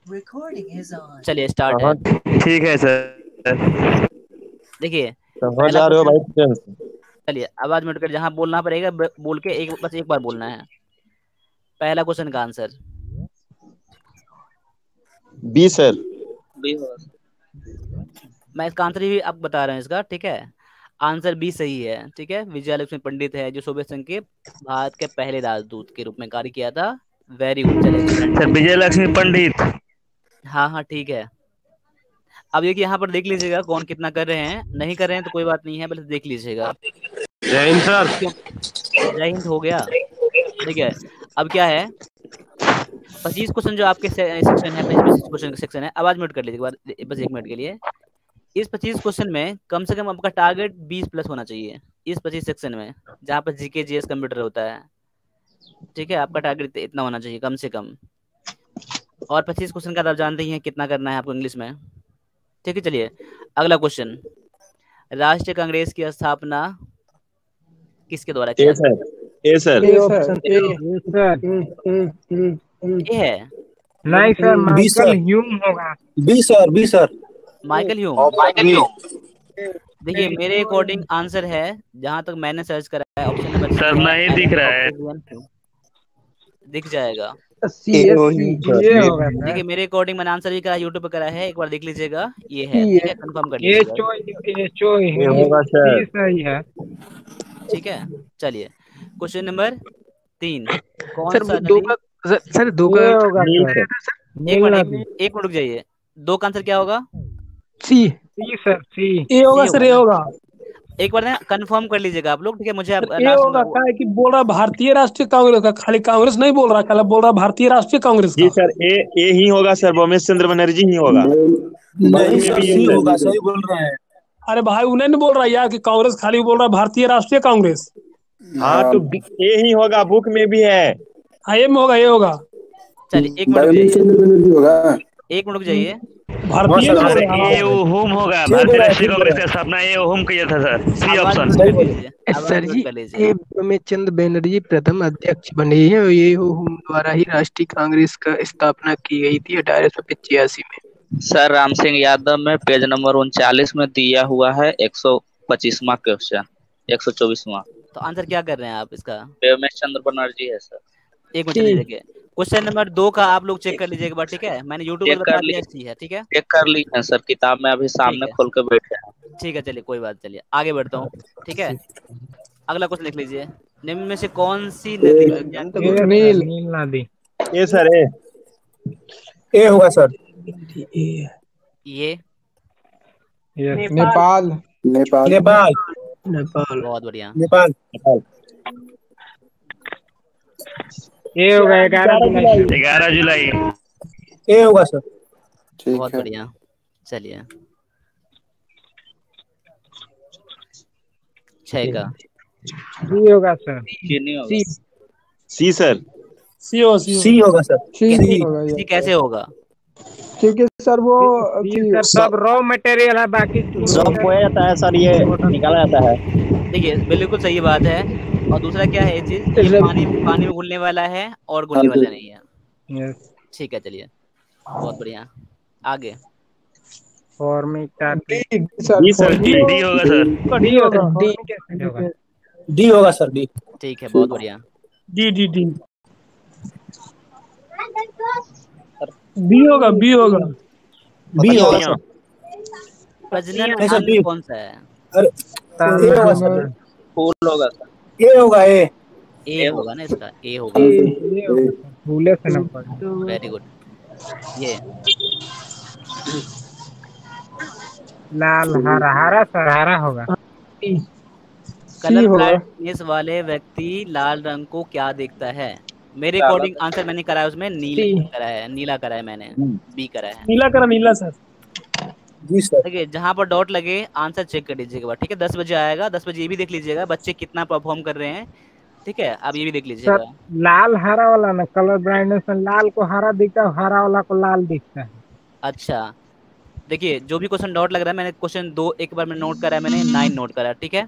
चलिए स्टार्ट हाँ है। ठीक है सर। देखिए कहाँ पहला जा रहे हो क्वेश्चन। भाई ट्रेन से? चलिए आवाज म्यूट कर, जहाँ बोलना पड़ेगा बोल के बस एक बार बोलना है। पहला क्वेश्चन का आंसर बी सर। बी होगा सर। मैं इसका आंसर भी अब बता रहा हूँ इसका, ठीक है। आंसर बी सही है, ठीक है। विजयलक्ष्मी पंडित है जो सोवियत संघ के भारत के पहले राजदूत के रूप में कार्य किया था। वेरी गुड, चलिए सर स्टूडेंट। विजय लक्ष्मी पंडित। हाँ हाँ ठीक है। अब देखिए यहाँ पर देख लीजिएगा कौन कितना कर रहे हैं, नहीं कर रहे हैं तो कोई बात नहीं है, बस देख लीजिएगा। जय हिंद सर। क्यों? जय हिंद हो गया, ठीक है। अब क्या है, 25 क्वेश्चन जो आपके सेक्शन है, 25 क्वेश्चन का सेक्शन है। आवाज म्यूट कर लीजिए बस 1 मिनट के लिए। इस 25 क्वेश्चन में कम से कम आपका टारगेट 20 प्लस होना चाहिए। इस 25 सेक्शन में जहाँ पर जीके जीएस कंप्यूटर होता है, ठीक है, आपका टारगेट इतना होना चाहिए कम से कम। और 25 क्वेश्चन का आप जानते ही हैं कितना करना है आपको इंग्लिश में, ठीक है। चलिए अगला क्वेश्चन, राष्ट्रीय कांग्रेस की स्थापना किसके द्वारा ए किया sir. A sir. A option A गया? ए है नहीं sir, B Michael sir. Hume होगा। B sir, B sir. Michael Hume. B. देखिए मेरे अकॉर्डिंग आंसर है, जहां तक मैंने सर्च करा है, ऑप्शन नंबर सर सी है, नहीं दिख रहा है। दिख जाएगा। सी A S O C sir, ये ए। होगा देखिए सर। मेरे अकॉर्डिंग मैंने आंसर भी करा, यूट्यूब पे करा है, एक बार देख लीजिएगा। ये है, ठीक है, कंफर्म कर लीजिएगा। एच ओ ये होगा सर। सी सही है। ठीक है। चलिए क्वेश्चन नंबर 3, कौन सर सा दो नदी? का सर दो का ये होगा नील सर। सर। एक नील मिनट नदी। एक मिनट रुक जाइए। 2 का आंसर क्या होगा? सी। सी सर, सी। ए होगा सी सर, ए ना? होगा एक बार ना कंफर्म कर लीजिएगा आप लोग, ठीक है। मुझे सर, ए लास्ट होगा। में क्या है कि बोल रहा भारतीय राष्ट्रीय कांग्रेस का, खाली कांग्रेस नहीं बोल रहा, खाली बोल रहा भारतीय राष्ट्रीय कांग्रेस जी का। सर, ए ही होगा सर, रमेश चंद्र बनर्जी ही होगा। नहीं में सर, भी सी यही होगा, सर। सही बोल रहे हैं। अरे भाई उन्हें नहीं बोल रहा यार कि कांग्रेस, खाली बोल रहा भारतीय राष्ट्रीय कांग्रेस। हाँ तो ए ही होगा, बुक में भी है। हाँ ये में होगा, ये होगा चलिए 1 मिनट रुक जाइए, होगा। 1 मिनट रुक जाइए। भारतीय नहीं बोल सर रहा। ए ओहुम होगा, ठीक भारतीय बोला है, राष्ट्रीय ठीक कांग्रेस बोला का स्थापना ए ओहुम किया था सर। सी आवाज ऑप्शन। म्यूट कर लीजिए, आवाज सर म्यूट जी, कर लीजिए। ये रमेशचंद बनर्जी प्रथम अध्यक्ष बने हैं और ये हम द्वारा ही राष्ट्रीय कांग्रेस का स्थापना की गई थी 1885 में। सर राम सिंह यादव में पेज नंबर 39 में दिया हुआ है 125वां क्वेश्चन, 124वां। तो आंसर क्या कर रहे हैं आप इसका? रमेश चंद्र बनर्जी है सर। 1 मिनट चलिए। देखिए क्वेश्चन नंबर 2 का आप लोग चेक कर लीजिए एक बार, ठीक है। मैंने यूट्यूब पर चेक बता कर ली, दिया, सी है, ठीक है। चेक कर ली है सर, किताब में अभी सामने है। खोल के बैठे हैं। ठीक है, चलिए कोई बात, चलिए आगे बढ़ता हूँ, ठीक है। अगला क्वेश्चन लिख लीजिए, निम्न में से कौन सी नदी नील नदी। ए सर ए। ए होगा सर। ये नेपाल। नेपाल। नेपाल। नेपाल। बहुत बढ़िया। नेपाल। ये होगा 11 जुलाई। 11 जुलाई। ए होगा सर। बहुत बढ़िया। चलिए 6 का सी होगा सर। चीनी होगा। C sir. सी हो, सी होगा सर। सी कैसे होगा? क्योंकि सर वो सर सब रॉ मटेरियल है, बाकी सब बोया जाता है सर, ये निकाला जाता है। देखिए बिल्कुल सही बात है। और दूसरा क्या है, ये चीज ये पानी में घुलने वाला है और घुलने वाला नहीं है। ठीक है, चलिए बहुत बढ़िया। आगे डी सर, डी होगा सर। डी होगा सर, डी। ठीक है, बहुत बढ़िया। डी डी डी बी होगा, बी होगा, बी होगा सर। प्रजनन नहीं सर, अंग बी। कौन सा है? अरे ए होगा सर। फूल होगा सर। ए होगा, ए। ए होगा ना इसका, ए होगा। फूले से नंबर। Very good. ये लाल हरा, हरा सर, हरा होगा। कलर ब्लाइंडनेस वाले व्यक्ति लाल रंग को क्या देखता है? मेरे अकॉर्डिंग आंसर मैंने करा है उसमें नीला करा है मैंने, बी करा है। नीला करा, नीला सर। जी सर। देखिए जहां पर डॉट लगे आंसर चेक कर लीजिएगा, ठीक है। 10 बजे आएगा, 10 बजे ये भी देख लीजिएगा बच्चे कितना परफॉर्म कर रहे हैं, ठीक है। आप ये भी देख लीजिएगा। लाल हरा वाला ना, कलर ब्राइटनेस में लाल को हरा दिखता है, हरा वाला को लाल दिखता है। अच्छा देखिए जो भी क्वेश्चन डॉट लग रहा है, मैंने क्वेश्चन 2 एक बार में नोट करा है, मैंने 9 नोट करा, ठीक है।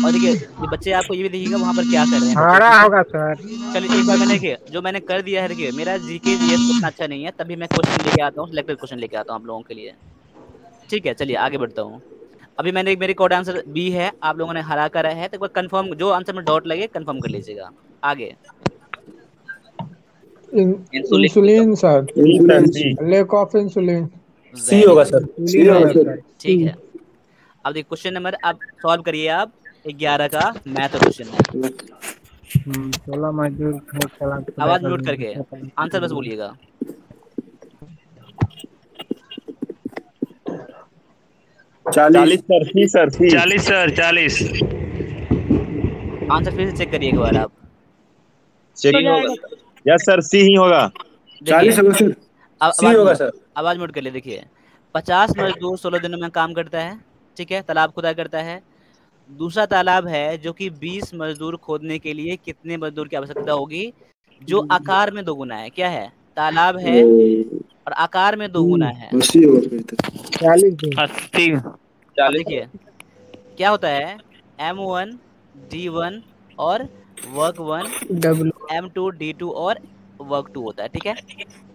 और देखिए ये बच्चे आपको ये भी देखिएगा वहाँ पर क्या कर रहे हैं बच्चे, हरा ठीक है? होगा सर। चलिए एक बार मैंने देखिए जो मैंने कर दिया है, देखिए मेरा जीके जीएस उतना अच्छा नहीं है, तभी मैं क्वेश्चन लेके आता हूँ, सिलेक्टेड क्वेश्चन लेके आता हूँ आप लोगों के लिए, ठीक है? चलिए आगे बढ़ता हूँ। अभी मैंने मेरी कोड आंसर बी है, आप लोगों ने हरा करा है, तो एक बार कंफर्म, जो आंसर में डॉट लगे कंफर्म कर लीजिएगा। आगे insulin. Insulin sir, C sir C. Lack of insulin. C होगा सर, सी होगा सर। ठीक है। अब देखिए क्वेश्चन नंबर आप सॉल्व करिए, आप 11 का मैथ क्वेश्चन है। 16 मजदूर आवाज म्यूट करके आंसर बस बोलिएगा। चालीस सर सी सर सी। 40 सर 40। आंसर फिर से चेक करिए एक बार आप। चेक यस सर सी ही होगा। देखिए 40 होगा सर, सी होगा सर। आवाज म्यूट कर लिए। देखिए 50 मजदूर 16 दिनों में काम करता है, ठीक है? तालाब खुदा करता है। दूसरा तालाब है जो कि 20 मजदूर खोदने के लिए कितने मजदूर की आवश्यकता होगी, जो आकार में दोगुना है? क्या है? तालाब है और आकार में दोगुना है। 80 होगा फिर तो। 80। अब देखिए क्या होता है, M1 D1 और वर्क 1 डब्ल्यू M2 D2 और वर्क 2 होता है, ठीक है?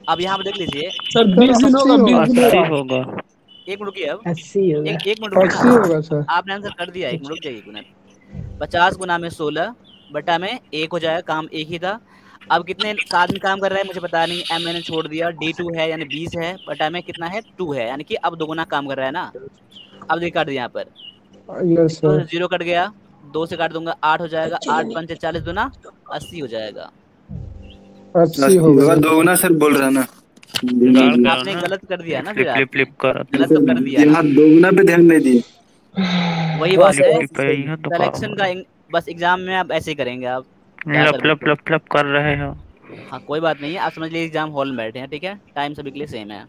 अब यहाँ पे देख लीजिए, सर 20 दिन होगा, 20 दिन 80 होगा। होगा। एक मिनट रुकिए, अब 80 होगा। एक मिनट रुकिए 80 ना, होगा सर। आपने आंसर कर दिया, एक मिनट रुक जाइए एक मिनट। 50 गुना में 16 बटा में 1 हो जाएगा, काम एक ही था। अब कितने आदमी काम कर रहा है मुझे पता नहीं, M मैंने छोड़ दिया, D2 है यानी 20 है, बटा में कितना है 2 है, यानी कि अब दोगुना काम कर रहा है ना। अब देखिए काट दिया यहाँ पर, यस तो सर। 0 कट गया, 2 से काट दूंगा 8 हो जाएगा, 8 पंचे 40 दूना 80 हो जाएगा। 80 होगा। दोगुना सर बोल रहा ना। आपने गलत कर दिया ना, फिर आप फ्लिप कर गलत तो कर दिया ना। यहाँ दोगुना पे ध्यान नहीं दिए। वही बात है, फ्लिप पे ही है तो सिलेक्शन का बस एग्जाम में आप ऐसे ही करेंगे, आप क्या लप कर लप लप लप कर रहे हो। हाँ कोई बात नहीं है, आप समझ लीजिए एग्जाम हॉल में बैठे हैं, ठीक है? टाइम सभी के लिए सेम है।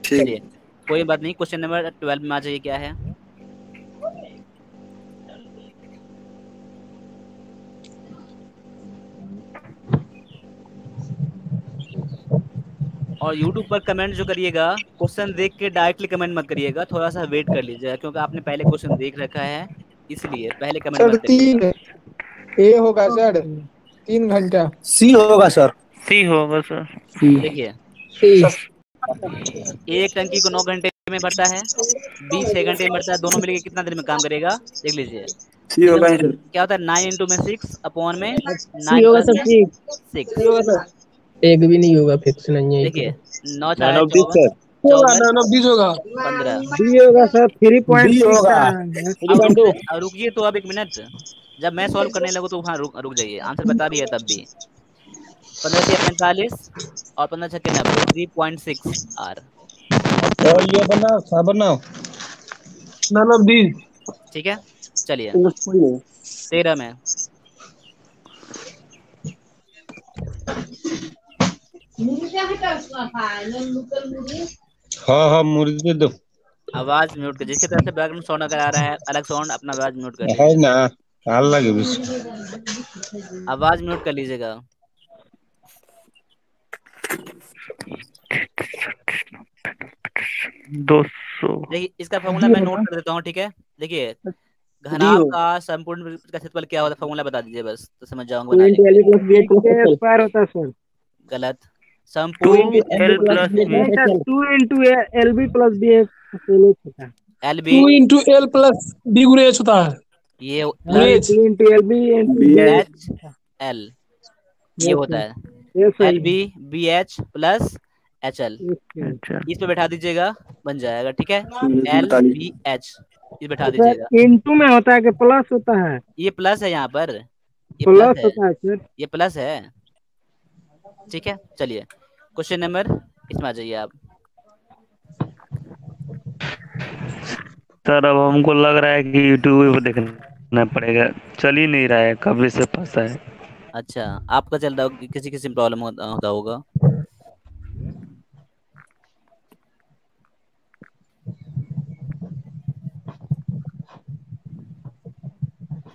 ठीक। चलिए कोई बात नहीं, क्वेश्चन नंबर 12 में आ जाइए, क्या है? और YouTube पर कमेंट जो करिएगा, क्वेश्चन देख के डायरेक्टली कमेंट मत करिएगा, थोड़ा सा वेट कर लीजिएगा, क्योंकि आपने पहले क्वेश्चन देख रखा है, इसलिए पहले कमेंट सर मत करिएगा। 3 ए होगा सर, 3 घंटा। सी होगा सर। सी होगा सर। देखिए सी। एक टंकी को 9 घंटे में भरता है, 20 6 घंटे में भरता है, दोनों मिलकर कितना देर में काम करेगा? देख लीजिए, सी होगा ही सर। क्या होता है 9 इंटू में 6 अपॉन में सी 9 होगा प्लस सर, में सी 6। होगा सर। एक भी नहीं होगा, फिक्स नहीं है देखिए इसमें। 9 9 4 20 सर। 54 9 20 होगा। 15। डी होगा सर, बी 3.6 होगा। अब रुकिए तो, अब एक मिनट, जब मैं सॉल्व करने लगूँ तो वहाँ रुक जाइए, आंसर बता दिया तब भी। 15 से 45 और 15 छक्के 90, 3.6 आर, और ये बनाओ सा बनाओ। 9 20। ठीक है? चलिए 13 में हाँ हाँ मुर्गी दे दो। आवाज म्यूट कर, जिसकी तरफ से बैकग्राउंड साउंड अगर आ रहा है अलग साउंड, अपना आवाज म्यूट कर है लीजिए, ना हाल लगे बस। आवाज म्यूट कर लीजिएगा। 200। देखिए इसका फॉर्मूला मैं नोट कर देता हूँ, ठीक है? देखिए घनाभ का संपूर्ण का क्षेत्रफल क्या होता है, फॉर्मूला बता दीजिए बस, तो समझ जाऊंगा बनाने के। स्क्वायर होता है सर। गलत। संपूर्ण 2L plus B. 2 into L B plus B होता है। L B 2 into L plus B गुणे एच होता है। ये गुणेज। 2 into L B H L ये होता है, ये सही L B B H plus H L, है। अच्छा इस पे बैठा दीजिएगा, बन जाएगा, ठीक है? एल बता दीजिए। बी एच इस बैठा दीजिएगा। सर इंटू में होता है कि प्लस होता है? ये प्लस है यहाँ पर, ये प्लस प्लस है, होता है सर। ये प्लस है, ठीक है? चलिए क्वेश्चन नंबर इसमें आ जाइए आप। सर अब हमको लग रहा है कि यूट्यूब पे देखना पड़ेगा, चल ही नहीं रहा है, कभी से फंसा है। अच्छा आपका चल रहा होगा, किसी किसी प्रॉब्लम होता होगा।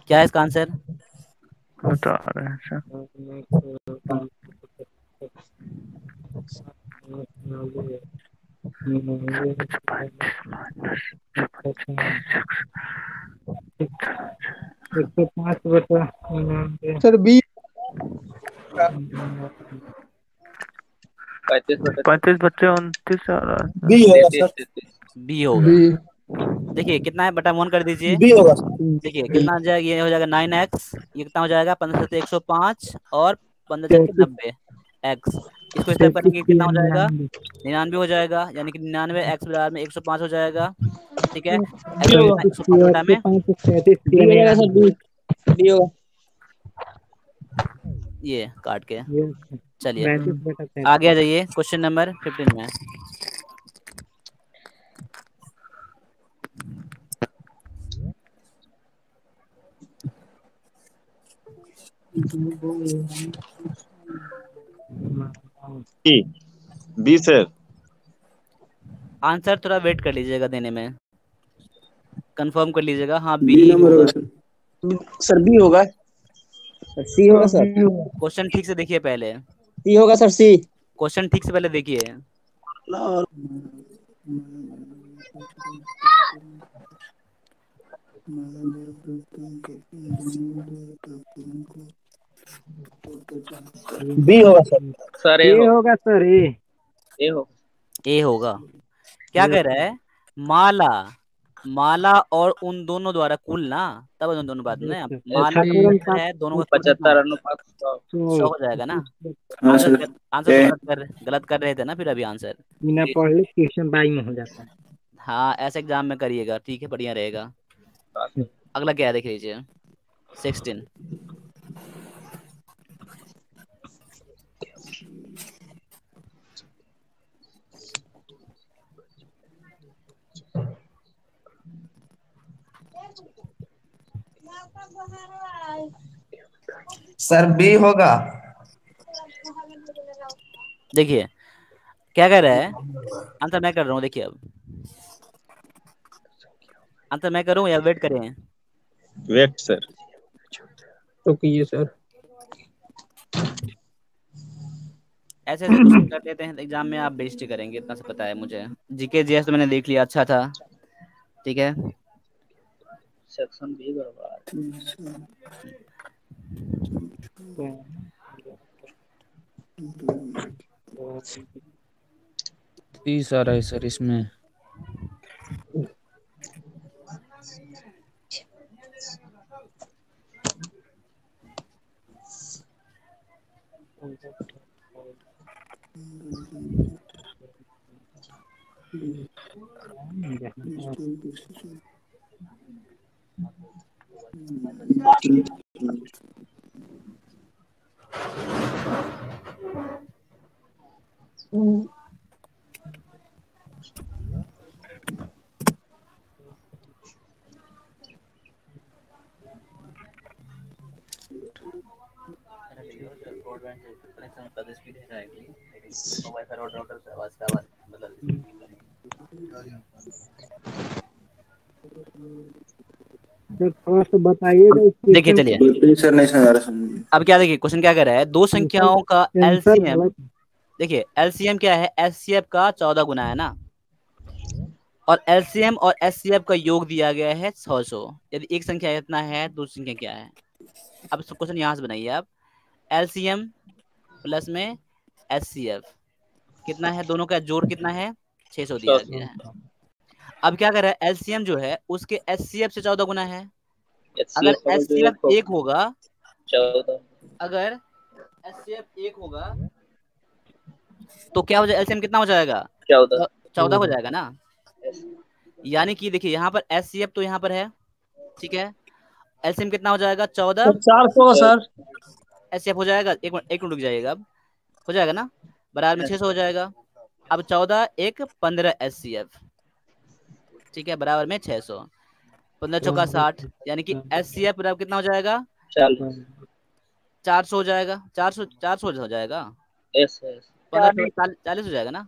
क्या है इसका आंसर? बता रहे हैं सर। 105/99। सर 20 25 बच्चे 29 आ रहा है। बी होगा सर। बी होगा। बी देखिए कितना है बटा 1 कर दीजिए। बी होगा सर। देखिए कितना हो जाएगा, ये हो जाएगा 9x, ये कितना हो जाएगा 15 से 105 और 15 से 90 x। इसको इस टाइप करेंगे कितना हो जाएगा 99 हो जाएगा, यानी कि 99 x बराबर में 105 हो जाएगा। ठीक है, x बी होगा। 105 बटा में बी हो जाएगा सर, बी होगा। ये काट के। चलिए आगे आ जाइए क्वेश्चन नंबर 15 में। B sir. आंसर थोड़ा वेट कर लीजिएगा देने में, कंफर्म कर लीजिएगा। हाँ बी बी नंबर होगा। होगा सर। सर बी होगा। सी होगा सर। क्वेश्चन ठीक से देखिए पहले, सी होगा सर, सी। क्वेश्चन ठीक से पहले देखिए। बी होगा सर। सर ए होगा सर, ए हो। ए होगा। क्या कह रहा है, माला माला और उन दोनों द्वारा कुल ना, तब उन दोनों बात ना, माला है दोनों का 75 अनुपात 100 हो जाएगा ना। हाँ आंसर सर। आंसर तो गलत कर रहे थे ना फिर अभी आंसर। बिना पढ़ ले क्वेश्चन बाई में हो जाता है। हाँ ऐसे एग्जाम में करिएगा, ठीक है, बढ़िया रहेगा। अगला क्या है देख लीजिए 16। सर बी होगा। देखिए क्या कह रहा है, आंसर मैं कर रहा हूँ। देखिए अब आंसर मैं करूँ या वेट करें? Wait sir. तो कीजिए सर। ऐसे ऐसे क्वेश्चन कर लेते हैं एग्जाम में, आप बेइज्जती करेंगे, इतना से पता है मुझे। जीके जीएस तो मैंने देख लिया, अच्छा था। ठीक है, सेक्शन बी बर्बाद। 30 आ रहा है सर इसमें। देखिए चलिए सर नहीं समझ रहा। अब क्या, देखिए क्वेश्चन क्या कर रहा है, दो संख्याओं का एलसीएम। देखिए एलसीएम क्या है, एचसीएफ का 14 गुना है ना, और एलसीएम और एचसीएफ का योग दिया गया है 600। यदि एक संख्या इतना है, दूसरी संख्या क्या है? अब क्वेश्चन यहाँ से बनाइए आप, एलसीएम प्लस में एचसीएफ कितना है, दोनों का जोड़ कितना है, 600 दिया गया है। अब क्या कर रहा है, एलसीएम जो है उसके एचसीएफ से 14 गुना है। अगर एचसीएफ 1 होगा, अगर एचसीएफ 1 होगा तो क्या हो जाएगा, एलसीएम कितना हो जाएगा, 14 हो जाएगा ना। यानी कि देखिए यहाँ पर एचसीएफ तो यहाँ पर है, ठीक है, एलसीएम कितना हो जाएगा 14, 400 सर। एचसीएफ हो जाएगा, एक मिनट रुक जाइएगा, अब हो जाएगा ना, बराबर में 600 हो जाएगा। अब 14 1 15 एचसीएफ, ठीक है, बराबर में 600, 15 चौका 60, यानी कि एचसीएफ बराबर कितना हो जाएगा, 400 हो जाएगा, 400 हो जाएगा, 15 40 हो जाएगा ना,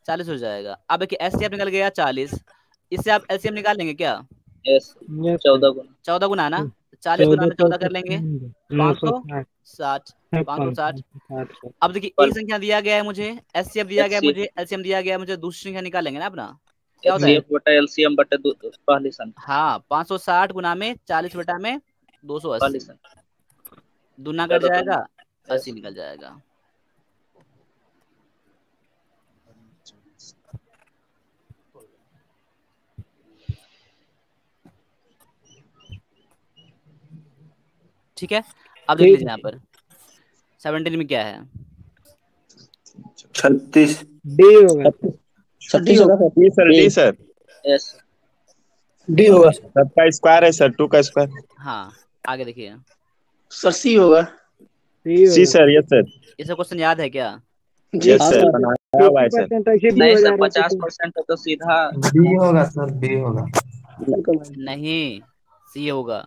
40 हो जाएगा। अब देखिए एचसीएफ निकल गया 40, इससे आप एलसीएम निकाल लेंगे क्या, 14 गुना ना, 40 गुना में 14 कर लेंगे, 560 560। अब देखिए एक संख्या दिया गया है मुझे, एचसीएफ दिया गया है मुझे, एलसीएम दिया गया है मुझे, दूसरी संख्या निकाल लेंगे ना अपना, क्या होता है? HCF बटा LCM बटे पहली संख्या। हाँ 560 गुना में 40 बटा में 280, पहली संख्या दूना कट जाएगा 80 निकल जाएगा। ठीक है, अब देख लीजिए यहाँ पर 17 में क्या है? 36 डी होगा 36 होगा sir. D sir, D sir. Yes D होगा सर। सबका स्क्वायर है सर, 2 का स्क्वायर। हाँ आगे देखिए, सर सी होगा। C sir, yes sir. ये सब क्वेश्चन याद है क्या? यस सर, बनाया हुआ है सर। नहीं सर 50% है तो सीधा बी होगा सर, बी होगा। नहीं, सी होगा।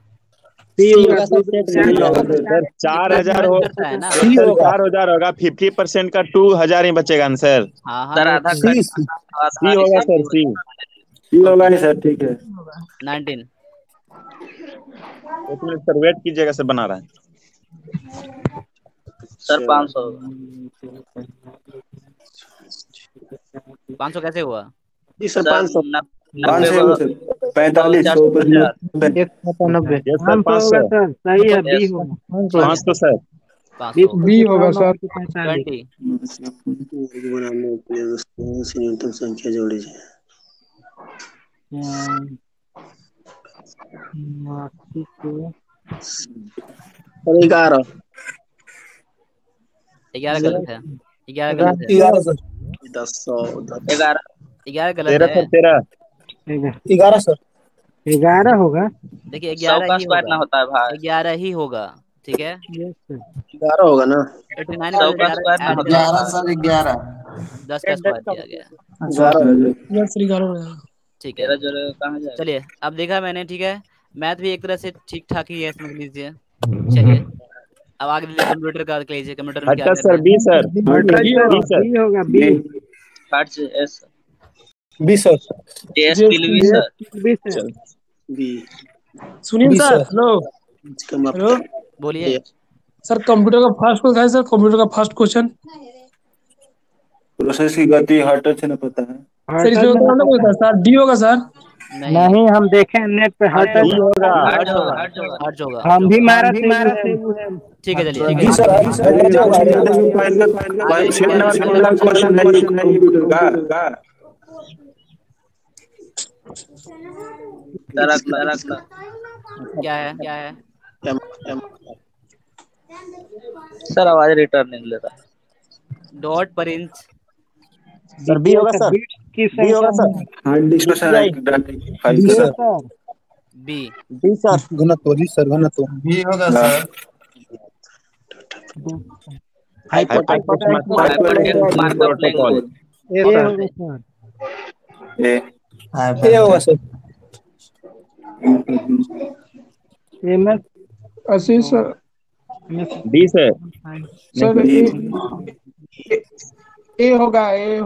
सर 4000 हो करता है ना। सर, 4000 होगा, 50% का 2000 ही बचेगा ना सर। हाँ हाँ सर आधा सी होगा सर, सी होगा सर, ठीक है। 19 एक मिनट सर, वेट कीजिएगा सर, बना रहा है सर 500 500 कैसे हुआ? जी सर 500 45 190 यस सर, 500 सही है बी होगा 500 सर। 500 बी होगा सर 20 बनाने के लिए दोस्तों से न्यूनतम संख्या जोड़ी जाए। 11 11 गलत है, 11 गलत है, 11 11 गलत 13 है। सर, 13 11 सर 11 होगा। देखिए 100 का 11 ही स्क्वायर ना होगा, होता है भाई। 11 ही होगा, ठीक है। 11 होगा ना। 89 100 का स्क्वायर ना होता है। 11 सर, 11 10 का स्क्वायर किया गया, 11 ठीक है। 13 जोड़े कहाँ जाएगा? चलिए अब देखा मैंने, ठीक है। मैथ भी एक तरह से ठीक ठाक ही है, समझ लीजिए। चलिए अब आगे कंप्यूटर का देख लीजिए, कंप्यूटर में क्या अच्छा sir, B sir, B sir, B होगा B card S B sir S पीलवी sir. B sir B. Sunil sir, hello hello बोलिए। सर कंप्यूटर का फर्स्ट क्वेश्चन है सर, कंप्यूटर का फर्स्ट क्वेश्चन प्रोसेस की गति हर टच नहीं पता है। सर इसमें तो ना होता है सर, डी होगा सर। नहीं हम देखे नेट पे हर डी होगा। हर्ट्ज होगा, हम भी मारा ठीक है। चलिए ठीक बी है, सर, क्वेश्चन नहीं कंप्यूटर का। क्या है? सर आवाज रिटर्न नहीं ले रहा है। डॉट पर इंच, सर बी होगा सर, बी होगा sir. Hard disk sir, file sir. B B sir, घनत्व जी सर घनत्व बी होगा sir. Hypertext markup protocol. A होगा सर ए होगा sir MS 80 sir. D sir, sir A होगा C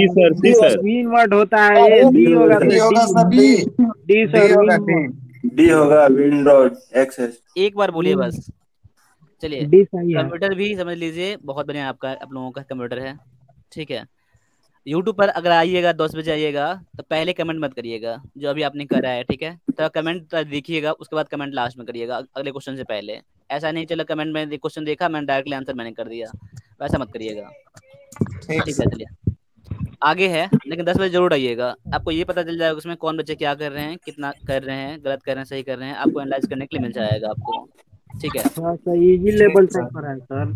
sir, C sir, win word होता है ये बी होगा डी होगा सर, डी सर डी होगा विंडोज एक्सेस। एक बार बोलिए बस। चलिए डी सही है। कंप्यूटर भी समझ लीजिए बहुत बढ़िया आपका, आप लोगों का कंप्यूटर है, ठीक है। यूट्यूब पर अगर आइएगा 10 बजे आइएगा तो पहले कमेंट मत करिएगा जो अभी आपने करा है, ठीक है। तो कमेंट देखिएगा, उसके बाद कमेंट लास्ट में करिएगा अगले क्वेश्चन से पहले। ऐसा नहीं चलो कमेंट में क्वेश्चन देखा मैंने डायरेक्टली आंसर मैंने कर दिया, वैसा मत करिएगा, ठीक है। चलिए आगे है, लेकिन 10 बजे जरूर आइएगा। आपको ये पता चल जाएगा उसमें कौन बच्चे क्या कर रहे हैं, कितना कर रहे हैं, गलत कर रहे हैं, सही कर रहे हैं, आपको एनालाइज करने के लिए मिल जाएगा आपको, ठीक है। इजी लेवल तक पर है सर।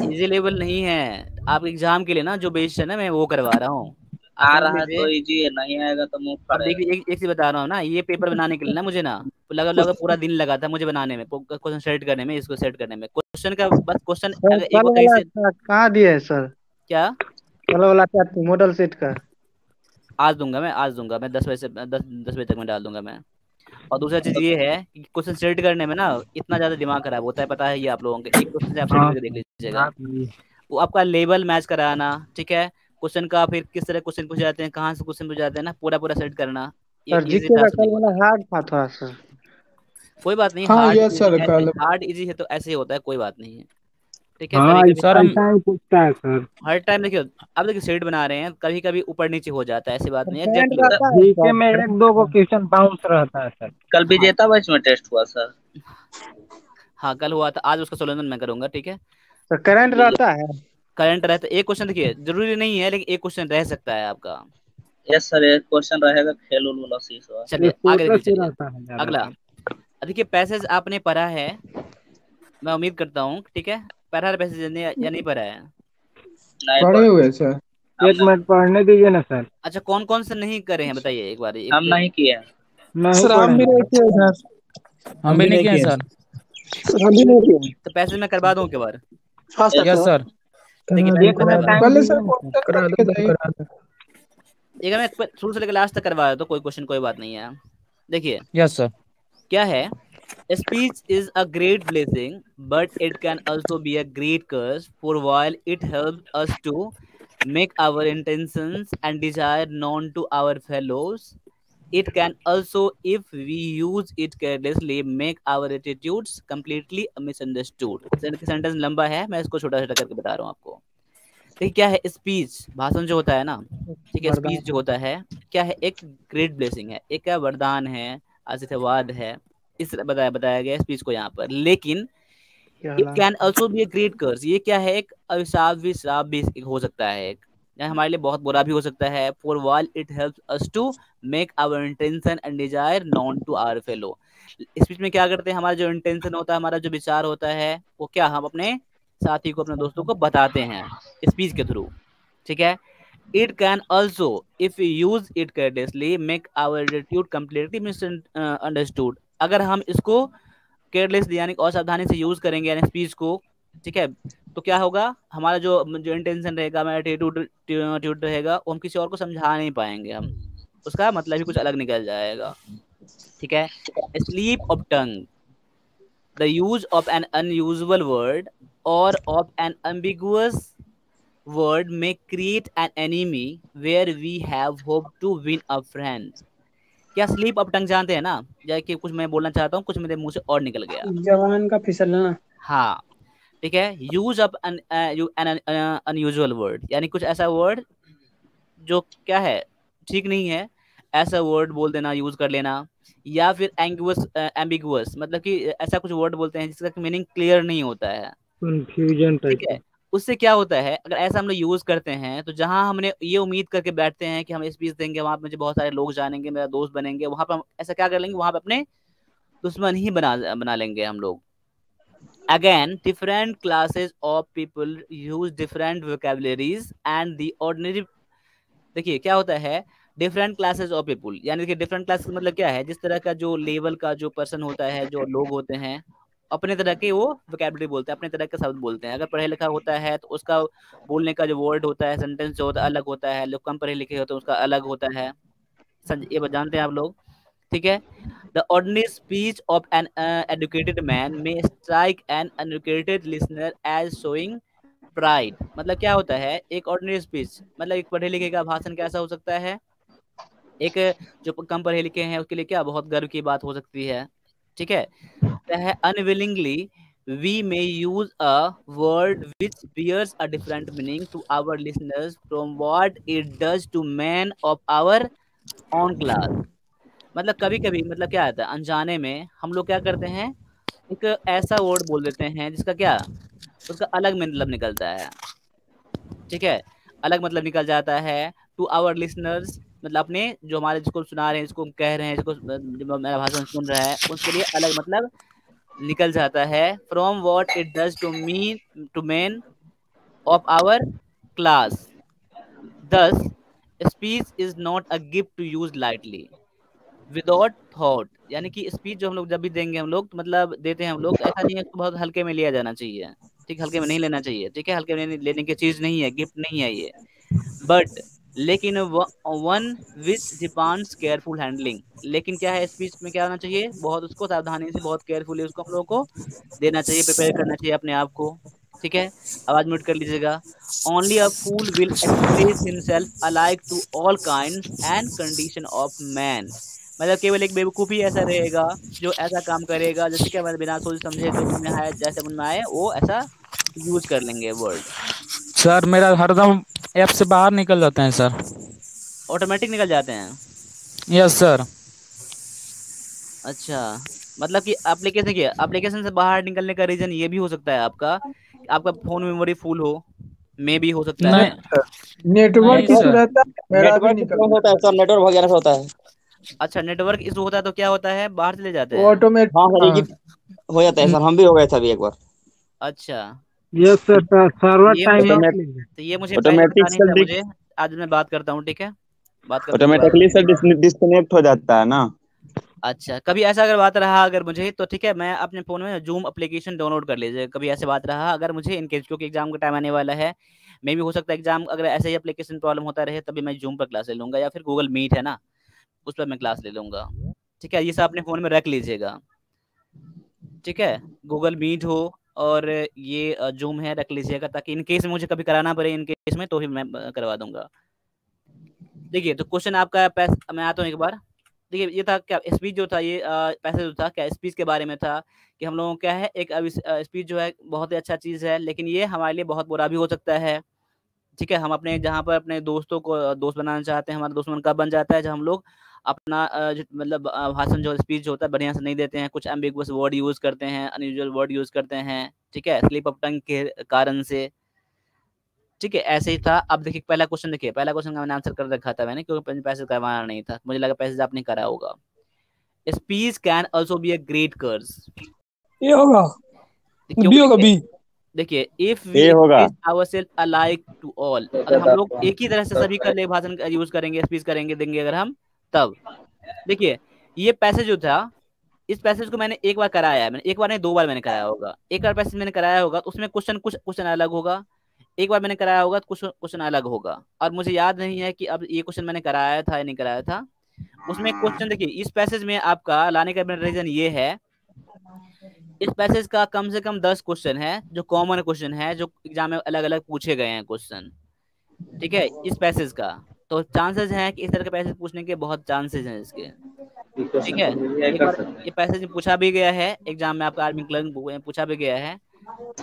इजी लेवल नहीं है, आप एग्जाम के लिए ना जो बेस्ड है ना मैं वो करवा रहा हूँ। आ रहा है तो इजी है, नहीं आएगा तो मुंह अब देखिए एक चीज बता रहा हूँ ना, ये पेपर बनाने के लिए ना मुझे ना लगा पूरा दिन लगा था मुझे बनाने में, क्वेश्चन सेट करने में, इसको सेट करने में, क्वेश्चन का बस क्वेश्चन कहाँ दिया है सर? क्या चलो वाला क्या मॉडल सेट का आज दूंगा मैं 10 बजे से 10 बजे तक मैं डाल दूंगा मैं। और दूसरा चीज ये है कि क्वेश्चन सेट करने में ना इतना ज्यादा दिमाग खराब होता है, पता है ये आप लोगों के। एक क्वेश्चन से आप सेट करके देख लीजिएगा, वो आपका लेवल मैच कराना, ठीक है। क्वेश्चन का फिर किस तरह क्वेश्चन पूछ जाते हैं, कहाँ से क्वेश्चन पूछ जाते हैं ना, पूरा सेट करना। हार्ड था थोड़ा सा, कोई बात नहीं, हाँ, हार्ड इजी है तो ऐसे ही होता है, कोई बात नहीं है। ठीक है, हाँ कभी ऐसा कभी सर हम ऐसा ही पूछता है सर। हर टाइम देखियो, अब देखिए सेट बना रहे हैं, कभी कभी ऊपर नीचे हो जाता है, ऐसी बात नहीं है, करंट एग्जैक्टली। रहता है जीके में एक दो को क्वेश्चन बाउंस रहता है सर। कल विजेता बैच में टेस्ट हुआ सर। हाँ कल हुआ था, आज उसका सोल्यूशन मैं करूंगा, ठीक है। तो करंट रहता है। करंट रहता है, एक क्वेश्चन देखिए जरूरी नहीं है, लेकिन एक क्वेश्चन रह सकता है आपका। यस सर, एक क्वेश्चन रहेगा खेल उल वाला शीश हुआ। चलिए आगे फोकस देखिए, ही चलिए रहता है ज्यादा अगला। देखिए पैसेज आपने पढ़ा है, मैं उम्मीद करता हूँ, ठीक है। पढ़ा है पैसेज या नहीं पढ़ा है? नहीं पढ़े हुए सर। हम एक मिनट पढ़ने दीजिए ना सर। अच्छा कौन कौन से नहीं करे हैं बताइए एक बार। हम नहीं किए हैं। नहीं सर हम भी पढ़े नहीं किए उधर। हम भी नहीं किए सर। सर हम भी नहीं किए। तो पैसेज में करवा दूं के बार। हाँ सर। Yes sir. देखिए एक मिनट टाइम पहले दीजिए सर ना सर। करा दो करा दो। एक मैं शुरू से लेकर लास्ट तक करवा देता हूं, कोई क्वेश्चन कोई बात नहीं है। देखिए यस सर। क्या है, speech is a great blessing but it can also be a great curse, for while it helps us to make our intentions and desire known to our fellows, it can also, if we use it carelessly, make our attitudes completely misunderstood। Sentence लंबा है, मैं इसको छोटा छोटा करके बता रहा हूँ आपको। देखिए क्या है, स्पीच भाषण जो होता है ना, ठीक है, स्पीच जो होता है क्या है, एक ग्रेट ब्लेसिंग है, एक क्या वरदान है, आशीर्वाद है, इस बताया गया स्पीच को यहाँ पर। लेकिन it can also be a great curse, ये क्या है, एक अभिशाप भी, श्राप भी हो सकता है, एक हमारे लिए बहुत बुरा भी हो सकता है। For while it helps us to make our intention and desire known to our fellow. Speech में क्या करते हैं, हमारा जो इंटेंशन होता है, हमारा जो विचार होता है, वो क्या हम अपने साथी को, अपने दोस्तों को बताते हैं स्पीच के थ्रू, ठीक है। It can also, if we use it carelessly, make our attitude completely misunderstood। अगर हम इसको केयरलेसली यानी असावधानी से यूज करेंगे यानी स्पीच को, ठीक है, तो क्या होगा, हमारा जो इंटेंशन रहेगा, हमारा एटीट्यूड रहेगा, वो हम किसी और को समझा नहीं पाएंगे, हम उसका मतलब ही कुछ अलग निकल जाएगा, ठीक है। Sleep of tongue, the use of an unusual word or of an ambiguous word may create an enemy where we have hoped to win a friend। क्या स्लीप ऑफ टंग जानते हैं ना, जैसे कि कुछ मैं बोलना चाहता हूँ, कुछ मेरे मुंह से और निकल गया। जवान का फिसलना। हाँ ठीक है, use of N unusual word, यानी कुछ ऐसा वर्ड जो क्या है, ठीक नहीं है, ऐसा वर्ड बोल देना, यूज कर लेना। या फिर एम्बिगुअस, मतलब कि ऐसा कुछ वर्ड बोलते हैं जिसका मीनिंग क्लियर नहीं होता है, कंफ्यूजन टाइप ठीक है। उससे क्या होता है, अगर ऐसा हम लोग यूज करते हैं, तो जहां हमने ये उम्मीद करके बैठते हैं कि हम स्पीच देंगे, वहां पे मुझे बहुत सारे लोग जानेंगे, मेरा दोस्त बनेंगे, वहां पर हम ऐसा क्या कर लेंगे, वहां पे अपने दुश्मन ही बना लेंगे हम लोग। Again, different classes of people use different vocabularies and the ordinary। देखिए क्या होता है, डिफरेंट क्लासेस ऑफ पीपुल, यानी कि डिफरेंट क्लास मतलब क्या है, जिस तरह का जो लेवल का जो पर्सन होता है, जो लोग होते हैं, अपने तरह के वो वोकैबुलरी बोलते हैं, अपने तरह के शब्द बोलते हैं। अगर पढ़े लिखा होता है तो उसका बोलने का जो वर्ड होता है, सेंटेंस जो होता है अलग होता है, लोग कम पढ़े लिखे होते हैं उसका अलग होता है, ये बात जानते हैं आप लोग, ठीक है। The ordinary speech of an educated man में strike an uneducated listener as showing pride. मतलब क्या होता है, एक ऑर्डिनरी स्पीच मतलब एक पढ़े लिखे का भाषण कैसा हो सकता है, एक जो कम पढ़े लिखे हैं उसके लिए क्या बहुत गर्व की बात हो सकती है, ठीक है। Unwillingly we may use a word which bears a different meaning to our listeners from what it does to men of our own class। मतलब कभी कभी मतलब क्या आता है, अनजाने में हम लोग क्या करते हैं, एक ऐसा वर्ड बोल देते हैं जिसका क्या, उसका अलग मतलब निकलता है, ठीक है, अलग मतलब निकल जाता है। टू आवर लिसनर्स, मतलब अपने जो हमारे जिसको सुना रहे हैं, जिसको कह रहे हैं, जिसको जो मेरा भाषण सुन रहा है, उसके लिए अलग मतलब निकल जाता है। From what it does to men of our class. This speech is not a gift to use lightly without thought, यानी कि स्पीच जो हम लोग जब भी देंगे, हम लोग मतलब देते हैं हम लोग, ऐसा नहीं है कि बहुत हल्के में लिया जाना चाहिए, ठीक, हल्के में नहीं लेना चाहिए, ठीक है, हल्के में लेने की चीज नहीं है, गिफ्ट नहीं है ये, बट लेकिन one which demands careful handling. लेकिन क्या है, स्पीच में क्या होना चाहिए, बहुत उसको सावधानी से, बहुत केयरफुली उसको हम लोगों को देना चाहिए, प्रिपेयर करना चाहिए अपने आप को, ठीक है। आवाज म्यूट कर लीजिएगा। Only a fool will express himself alike to all kinds and condition of man. मतलब केवल एक बेवकूफ ही ऐसा रहेगा जो ऐसा काम करेगा, जैसे कि बिना सोच समझे जो मन में आए, जैसे मन में आए वो ऐसा यूज कर लेंगे वर्ड। सर मेरा हरदम ऐप से बाहर निकल जाते हैं सर। ऑटोमेटिक निकल जाते हैं। Yes sir. अच्छा, मतलब कि एप्लीकेशन से बाहर निकलने का रीजन ये भी हो सकता है आपका फोन मेमोरी फुल हो, मे भी हो सकता है। नहीं नेटवर्क नहीं इशू सर। रहता है, मेरा भी नेटवर्क निकल प्रॉब्लम होता है सर, नेटवर्क वगैरह से होता है। अच्छा, नेटवर्क इशू होता है तो क्या होता है, बाहर चले जाते हैं। ऑटोमेटिक। हाँ सर, ये हो जाता है सर, हम भी हो गए थे अभी एक बार। अच्छा, यस सर, सर्वर ये टाइम मुझे आउट ऑटोमेट लेंगे। तो ये मुझे पहले पता ऑटोमेटिक नहीं सर था मुझे। आज मैं बात करता हूँ, ठीक है, बात करने के बाद। ऑटोमेटिकली सर डिस्कनेक्ट हो जाता है ना। अच्छा, कभी ऐसा अगर बात रहा अगर मुझे, तो ठीक है, मैं अपने फोन में जूम एप्लीकेशन डाउनलोड कर लीजिए। कभी ऐसे बात रहा अगर मुझे इन केस, क्योंकि एग्जाम का टाइम आने वाला है, मे भी हो सकता है एग्जाम अगर ऐसे ही एप्लीकेशन प्रॉब्लम होता रहे, तभी मैं जूम पर क्लास ले लूंगा, या फिर गूगल मीट है ना, उस पर मैं क्लास ले लूंगा। ठीक है, ये सब अपने फोन में रख लीजिएगा। ठीक है, गूगल मीट हो और ये जूम है, रख लीजिएगा, ताकि इन केस मुझे कभी कराना पड़े इन केस में, तो ही मैं करवा दूंगा। देखिए, तो क्वेश्चन आपका मैं आता हूँ एक बार। देखिए, ये था क्या स्पीच जो था, ये पैसेज जो था क्या स्पीच के बारे में था, कि हम लोगों को क्या है, एक स्पीच जो है बहुत ही अच्छा चीज़ है, लेकिन ये हमारे लिए बहुत बुरा भी हो सकता है। ठीक है, हम अपने जहाँ पर अपने दोस्तों को दोस्त बनाना चाहते हैं, हमारा दुश्मन कब बन जाता है, जब हम लोग अपना मतलब भाषण जो स्पीच होता है बढ़िया से नहीं देते हैं, कुछ एम्बिगुअस वर्ड यूज़ करते हैं, अनयूजुअल वर्ड यूज़ करते हैं। ठीक है, स्लिप ऑफ टंग के कारण से। ठीक है, ऐसे ही था। अब देखिए पहला क्वेश्चन, देखिए पहला क्वेश्चन का मैंने आंसर कर रखा था मैंने, क्योंकि पैसे करवाना नहीं था, मुझे लगा पैसे आपने करा होगा। Speech can also be a great curse. ये होगा, बी होगा, बी। देखिए, इफ वी ये होगा। Express ourselves alike to all, अगर हम लोग एक ही तरह से सभी का लिए भाषण यूज करेंगे, स्पीच करेंगे, देंगे अगर हम, तब देखिए ये पैसेज जो था, इस पैसेज को मैंने एक बार कराया है, मैंने एक बार नहीं 2 बार मैंने कराया होगा। एक बार पैसेज मैंने कराया होगा तो उसमें क्वेश्चन अलग होगा, एक बार मैंने कराया होगा तो क्वेश्चन अलग होगा। और मुझे याद नहीं है कि अब ये क्वेश्चन मैंने कराया था या नहीं कराया था। उसमें क्वेश्चन देखिए, इस पैसेज में आपका लाने का रीजन ये है, इस पैसेज का कम से कम 10 क्वेश्चन है जो कॉमन क्वेश्चन है, जो एग्जाम में अलग अलग पूछे गए हैं क्वेश्चन। ठीक है, इस पैसेज का तो चांसेस हैं कि इस तरह के पैसेज पूछने के बहुत चांसेस हैं इसके। ठीक है, एक बार ये पैसेज पूछा भी गया है एग्जाम में, आपका आर्मी क्लर्क में पूछा भी गया है,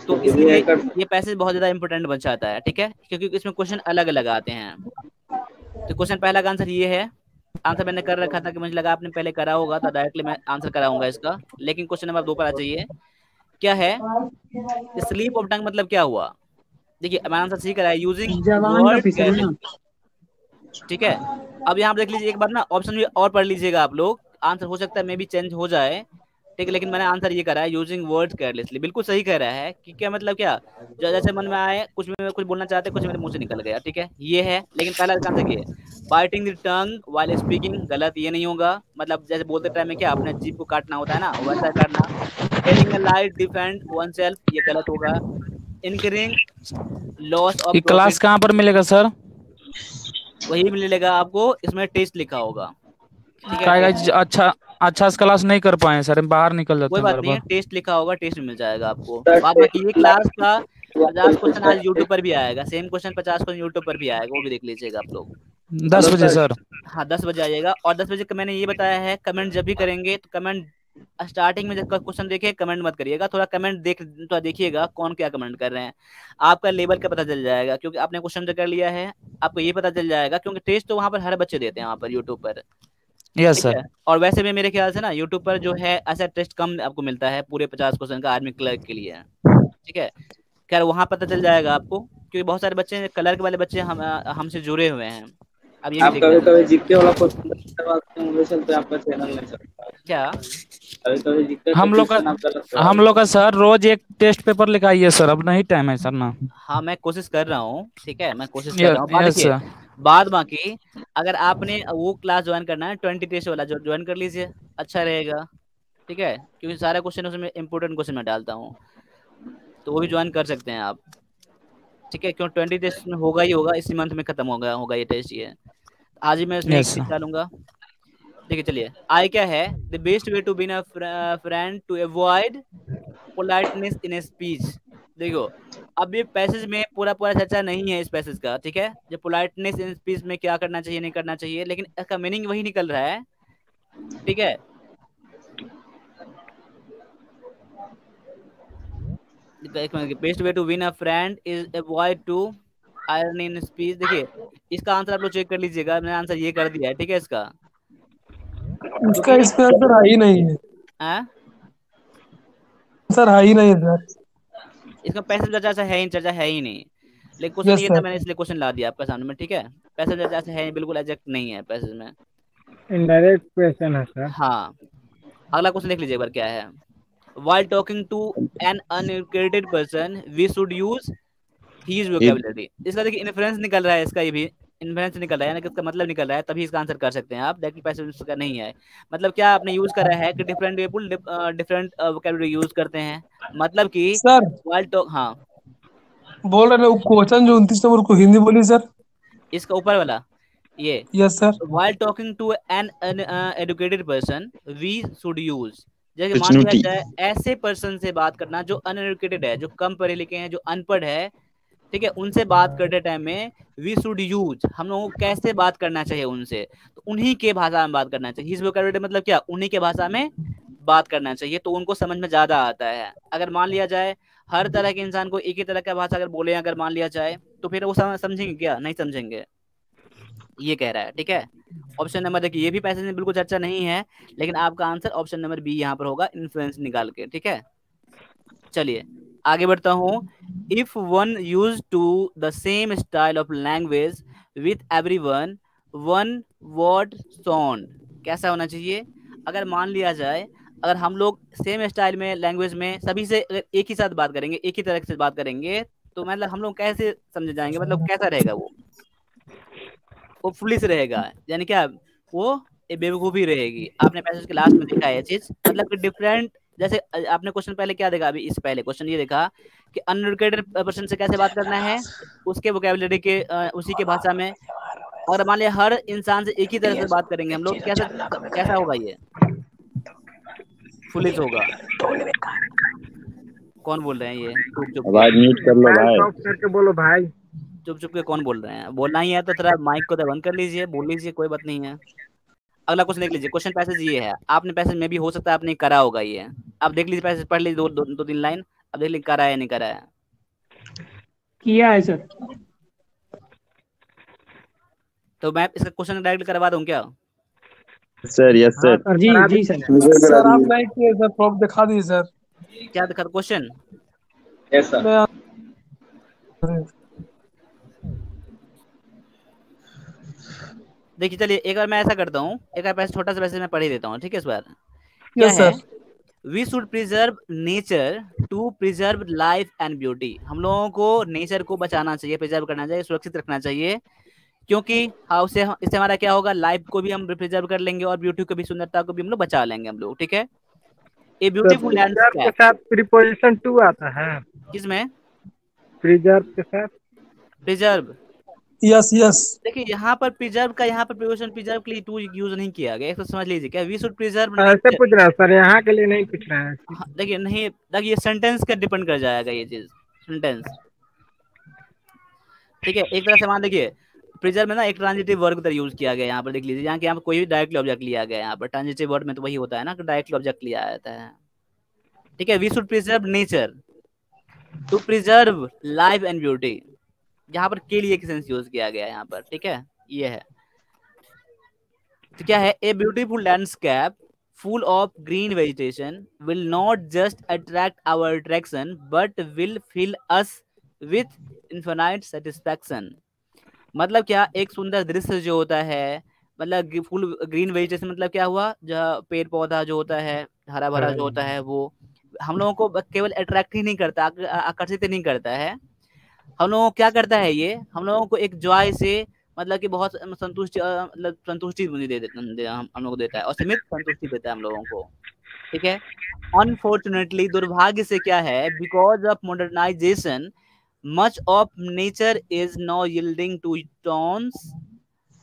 तो इसलिए ये पैसेज बहुत ज्यादा इंपॉर्टेंट बन जाता है। ठीक है, क्योंकि इसमें क्वेश्चन अलग अलग आते हैं। तो क्वेश्चन पहला का आंसर ये है। आंसर मैंने कर रखा था कि मुझे लगा आपने पहले करा होगा, तो डायरेक्टली मैं आंसर कराऊंगा इसका, लेकिन क्वेश्चन नंबर 2 पर आ जाइए। क्या है स्लीप ऑफ टंग, मतलब क्या हुआ? देखिए मैंने आंसर सही कराया, यूजिंग वर्ड केयरलेसली। ठीक है, अब यहाँ देख लीजिए एक बार ना, ऑप्शन भी और पढ़ लीजिएगा आप लोग, आंसर हो सकता है मे भी चेंज हो जाए। ठीक है, लेकिन मैंने आंसर ये करा है, यूजिंग वर्ड्स केयरलेसली, बिल्कुल सही कह रहा है। कि क्या मतलब, क्या जैसे मन में आए कुछ बोलना चाहते, कुछ मेरे मुंह से निकल गया। ठीक है, ये है, लेकिन पहला आंसर ये है, biting the tongue while speaking, गलत, ये नहीं होगा। मतलब जैसे बोलते टाइम में क्या अपने जीभ को काटना होता है ना, वैसा काटना। टेलिंग अ लाई डिफेंड वनसेल्फ, ये गलत होगा। इनकरिंग लॉस ऑफ ये क्लास प्रॉफिट, कहाँ पर मिलेगा सर? वही मिलेगा आपको, इसमें टेस्ट लिखा होगा। ठीक है, अच्छा इस क्लास नहीं कर पाए सर, बाहर निकल जाते कोई हैं बात बार नहीं है, बार। टेस्ट लिखा होगा, टेस्ट में मिल जाएगा आपको। बाद बाकी ये क्लास का 50 क्वेश्चन आज यूट्यूब पर भी आएगा, सेम क्वेश्चन 50 क्वेश्चन यूट्यूब पर भी आएगा, वो भी देख लीजिएगा आप लोग। 10 बजे सर? हाँ 10 बजे आइएगा। और 10 बजे का मैंने ये बताया है, कमेंट जब भी करेंगे तो कमेंट स्टार्टिंग में जब क्वेश्चन देखे कमेंट मत करिएगा, थोड़ा कमेंट देखिएगा कौन क्या कमेंट कर रहे हैं, आपका लेवल का पता चल जाएगा। क्योंकि आपने क्वेश्चन जो कर लिया है, आपको ये पता चल जाएगा, क्योंकि टेस्ट तो वहाँ पर हर बच्चे देते हैं वहाँ पर यूट्यूब पर। यस ठीक सर। है, और वैसे भी मेरे ख्याल से ना यूट्यूब पर जो है ऐसा टेस्ट कम आपको मिलता है पूरे 50 क्वेश्चन का आर्मी क्लर्क के लिए। ठीक है, खैर वहां पता चल जाएगा आपको, क्योंकि बहुत सारे बच्चे क्लर्क वाले बच्चे हमसे जुड़े हुए हैं। अब ये भी आप देख कभी लेना। कभी जीके वाला क्वेश्चन करवाते हैं, वैसे तो आपका चैनल नहीं चलता। क्या कभी कभी जीके हम लोग का सर रोज एक टेस्ट पेपर लिखाइए सर, अब नहीं टाइम है सर ना। हाँ, मैं कोशिश कर रहा हूँ। ठीक है, मैं कोशिश कर रहा हूँ। यस देखिए, सर। बाद बाकी अगर आपने वो क्लास ज्वाइन करना है 20 टेस्ट वाला, जो ज्वाइन कर लीजिए, अच्छा रहेगा। ठीक है, क्योंकि सारे क्वेश्चन उसमें इंपोर्टेंट क्वेश्चन मैं डालता हूँ, तो वो भी ज्वाइन कर सकते हैं आप। ठीक है, क्यों 20 टेस्ट में होगा ही होगा, इसी मंथ में खत्म होगा ये टेस्ट। ये आज ही मैं इसमें एक टेस्ट डालूंगा। देखिए चलिए, आई क्या है, the best way to win a friend to avoid politeness in a speech. देखो, अब ये पैसेज में पूरा चर्चा नहीं है इस पैसेज का। ठीक है, जो पोलाइटनेस इन स्पीच में क्या करना चाहिए नहीं करना चाहिए, लेकिन इसका मीनिंग वही निकल रहा है। ठीक है, एक minute, best way to win a friend is avoid to iron in speech. देखिए इसका आंसर आप लोग चेक कर लीजिएगा, मैंने आंसर ये कर दिया है, ठीक है इसका। इसका इसका आंसर है ही नहीं है, आंसर है ही नहीं सर। इसका पैसे चर्चा है ही नहीं, लेकिन क्वेश्चन ये था, मैंने इसलिए क्वेश्चन ला दिया आपके सामने में, ठीक है। पैसे चर्चा से है बिल्कुल एग्जैक्ट नहीं है पैसे में, इनडायरेक्ट क्वेश्चन है सर। हाँ अगला क्वेश्चन देख लीजिए एक बार क्या है। While talking to an uneducated person, we should use his vocabulary। इसका देखिए इन्फ्रेंस निकल रहा है, इसका ये भी इन्फ्रेंस निकल रहा है, यानी कि इसका मतलब निकल रहा है, तभी इसका आंसर कर सकते हैं आप। डायरेक्टली पैसेज का नहीं है, मतलब क्या आपने यूज करा है कि different people different vocabulary use करते हैं, मतलब कि सर while talk, हाँ बोल रहे हैं क्वेश्चन जो 29 नंबर को हिंदी बोली सर, इसका ऊपर वाला ये। Yes sir. While talking to an educated person, we should use, जैसे मान लिया जाए ऐसे पर्सन से बात करना जो अनएजुकेटेड है, जो कम पढ़े लिखे हैं, जो अनपढ़ है, ठीक है, उनसे बात करते टाइम में वी शुड यूज, हम लोगों को कैसे बात करना चाहिए उनसे, तो उन्हीं के भाषा में बात करना चाहिए। हिज वोकैबुलरी मतलब क्या, उन्हीं के भाषा में बात करना चाहिए, तो उनको समझ में ज्यादा आता है। अगर मान लिया जाए हर तरह के इंसान को एक ही तरह का भाषा अगर बोले, अगर मान लिया जाए, तो फिर वो समझेंगे क्या, नहीं समझेंगे, ये कह रहा है, ठीक है। ऑप्शन नंबर देखिए, ये भी पैसे में बिल्कुल चर्चा नहीं है, लेकिन आपका आंसर ऑप्शन नंबर बी यहाँ पर होगा, इन्फ्लुएंस निकाल के, ठीक है। चलिए आगे बढ़ता हूँ। If one use to the same style of language with everyone, one word sound कैसा होना चाहिए। अगर मान लिया जाए अगर हम लोग सेम स्टाइल में लैंग्वेज में सभी से अगर एक ही साथ बात करेंगे, एक ही तरह से बात करेंगे, तो मतलब हम लोग कैसे समझ जाएंगे, मतलब कैसा रहेगा वो फुलिश रहेगा, यानी क्या वो बेवकूफ़ी रहेगी। आपने पैसेज के लास्ट में देखा है ये चीज, मतलब कि डिफरेंट, जैसे आपने क्वेश्चन पहले क्या देखा, अभी इस पहले क्वेश्चन ये देखा कि अनएजुकेटेड पर्सन से कैसे बात करना है, उसके वोकैबुलरी के उसी के भाषा में। और मान लिया हर इंसान से एक ही तरह से बात करेंगे हम लोग, कैसा होगा, ये फुलिश होगा। कौन बोल रहे हैं ये, चुप आवाज म्यूट कर लो भाई, करके बोलो भाई, चुप के कौन बोल रहे हैं। बोलना ही है तो थोड़ा माइक को तो बंद कर लीजिए, बोल लीजिए, कोई बात नहीं है। अगला क्वेश्चन देख लीजिए। क्वेश्चन पैसेज ये है, आपने पैसेज में भी हो सकता है आपने करा होगा, ये आप देख लीजिए, पैसेज पढ़ लीजिए दो तीन लाइन, अब देख लीजिए करा है नहीं करा है। किया है सर। तो मैं इसका क्वेश्चन डायरेक्ट करवा दूं क्या? सर यस सर, जी जी सर। सर आप नहीं किए सर, प्रॉप दिखा दिए सर। क्या दिखा क्वेश्चन? Yes sir. देखिए चलिए एक बार मैं ऐसा करता हूँ, एक बार पैसे छोटा सा पैसे मैं पढ़ ही देता हूँ, ठीक है। इस बार क्या है, we should preserve nature to preserve life and beauty. हम लोगों को नेचर को बचाना चाहिए, प्रिजर्व करना चाहिए, सुरक्षित रखना चाहिए, क्योंकि इससे हमारा क्या होगा, लाइफ को भी हम प्रिजर्व कर लेंगे और ब्यूटी को भी, सुंदरता को भी हम लोग बचा लेंगे हम लोग, ठीक है। ए ब्यूटीफुल लैंडस्केप के साथ प्रीपोजिशन टू आता है, किसमें? प्रिजर्व के साथ प्रिजर्व, यस यस। देखिए यहाँ पर प्रिजर्व का, यहाँ पर प्रिपोजिशन प्रिजर्व के लिए टू यूज नहीं किया गया, तो समझ लीजिए क्या, वी शुड प्रिजर्व। ऐसे पूछ रहा है सर, यहाँ के लिए नहीं पूछ रहा है। देखिए नहीं, देखिए सेंटेंस का डिपेंड कर जाएगा ये चीज, सेंटेंस, ठीक है। एक तरह से मान देखिए प्रिजर्व में ना एक ट्रांजिटिव वर्ब की तरह यूज किया गया, यहाँ पर देख लीजिए, यहाँ के यहाँ पर कोई भी डायरेक्टली ऑब्जेक्ट लिया गया है, यहाँ पर ट्रांजिटिव वर्ब में तो वही होता है ना कि डायरेक्टली ऑब्जेक्ट लिया जाता है, ठीक है। We should preserve nature to preserve life and beauty, यहाँ पर के लिए सेंस यूज किया गया है यहाँ पर, ठीक है। ये है तो क्या है, a beautiful landscape full of green vegetation will not just attract our attraction but will fill us with infinite satisfaction. मतलब क्या, एक सुंदर दृश्य जो होता है, मतलब फुल ग्रीन वेजिटेशन मतलब क्या हुआ, जो पेड़ पौधा जो होता है, हरा भरा जो होता है, वो हम लोगों को केवल अट्रैक्ट ही नहीं करता, आकर्षित नहीं करता है, हम लोगों को क्या करता है, ये हम लोगों को एक जॉय से, मतलब कि बहुत संतुष्टि, मतलब संतुष्टि हम लोग को देता है, और सीमित संतुष्टि देता है हम लोगों को, ठीक है। अनफॉर्चुनेटली, दुर्भाग्य से क्या है, because of modernisation much of nature is now yielding to towns,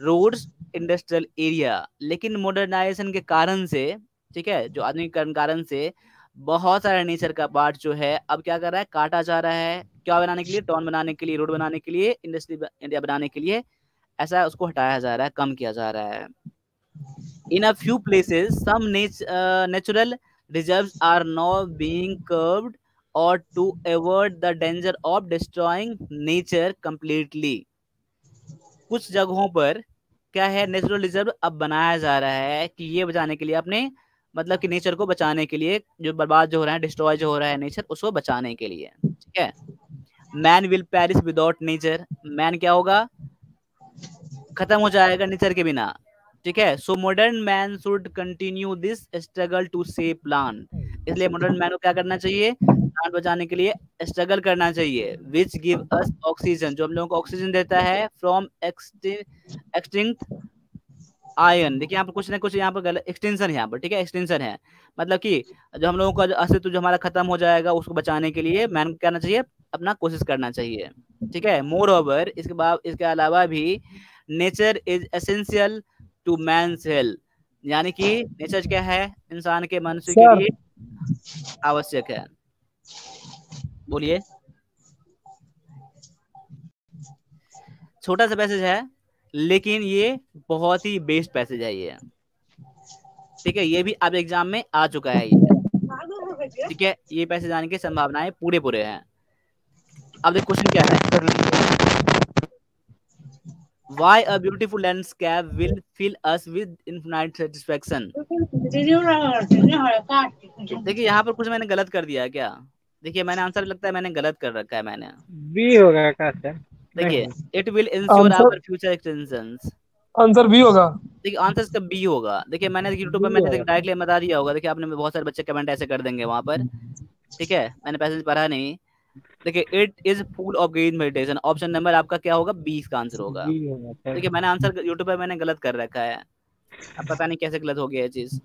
roads, industrial area. लेकिन मॉडर्नाइजेशन के कारण से, ठीक है, जो आधुनिकीकरण कारण से बहुत सारा नेचर का पार्ट जो है अब क्या कर रहा है, काटा जा रहा है, क्या बनाने के लिए, टाउन बनाने के लिए, रोड बनाने के लिए, इंडस्ट्री इंडिया बनाने के लिए, ऐसा उसको हटाया जा रहा है, कम किया जा रहा है। In a few places some natural reserves are now being curved or to avoid the danger of destroying nature completely। कुछ जगहों पर क्या है, नेचुरल रिजर्व अब बनाया जा रहा है कि ये बचाने के लिए, अपने मतलब कि नेचर को बचाने के लिए, जो बर्बाद जो हो रहा है, डिस्ट्रॉय जो हो रहा है नेचर, उसको बचाने के लिए। ठीक है। Man will perish without nature, man क्या होगा, खत्म हो जाएगा नेचर के बिना। ठीक है। So modern man should continue this struggle to save plant, इसलिए मॉडर्न मैन को क्या करना चाहिए, प्लांट बचाने के लिए स्ट्रगल करना चाहिए। विच गिव अस ऑक्सीजन, जो हम लोगों को ऑक्सीजन देता है, फ्रॉम एक्सटिंक्ट आयन। देखिए यहाँ पर कुछ ना कुछ यहाँ पर गलत एक्सटेंशन है, यहाँ पर ठीक है, एक्सटेंशन है, मतलब कि जो हम लोगों का अस्तित्व जो हमारा खत्म हो जाएगा उसको बचाने के लिए मैन को करना चाहिए, अपना कोशिश करना चाहिए। ठीक है। मोर ओवर, इसके बाद इसके अलावा भी nature is essential to man's health, यानी कि नेचर क्या है, इंसान के मनुष्य के लिए आवश्यक है। बोलिए। छोटा सा पैसेज है लेकिन ये बहुत ही बेस्ट पैसेज है ये। ठीक है। ये भी अब एग्जाम में आ चुका है ये। ठीक है। ये पैसेज आने की संभावनाएं पूरे हैं। अब देखो क्वेश्चन क्या है, Why a beautiful landscape will fill us with infinite satisfaction। देखिए यहाँ पर कुछ मैंने गलत कर दिया है क्या, देखिए मैंने आंसर लगता है मैंने गलत कर रखा है, मैंने बी होगा क्या सर? देखिए it will ensure our future extensions, answer B होगा। देखिए आंसर इसका बी होगा। देखिए मैंने यूट्यूब पर मैंने डायरेक्टली बता दिया होगा, देखिए आपने बहुत सारे बच्चे कमेंट ऐसे कर देंगे वहां पर। ठीक है। मैंने पैसेज पढ़ा नहीं। देखिए it is full of green meditation, option number आपका क्या होगा, 20 का आंसर होगा। देखिए मैंने आंसर यूट्यूब पर मैंने गलत कर रखा है, अब पता नहीं कैसे गलत हो गया ये चीज।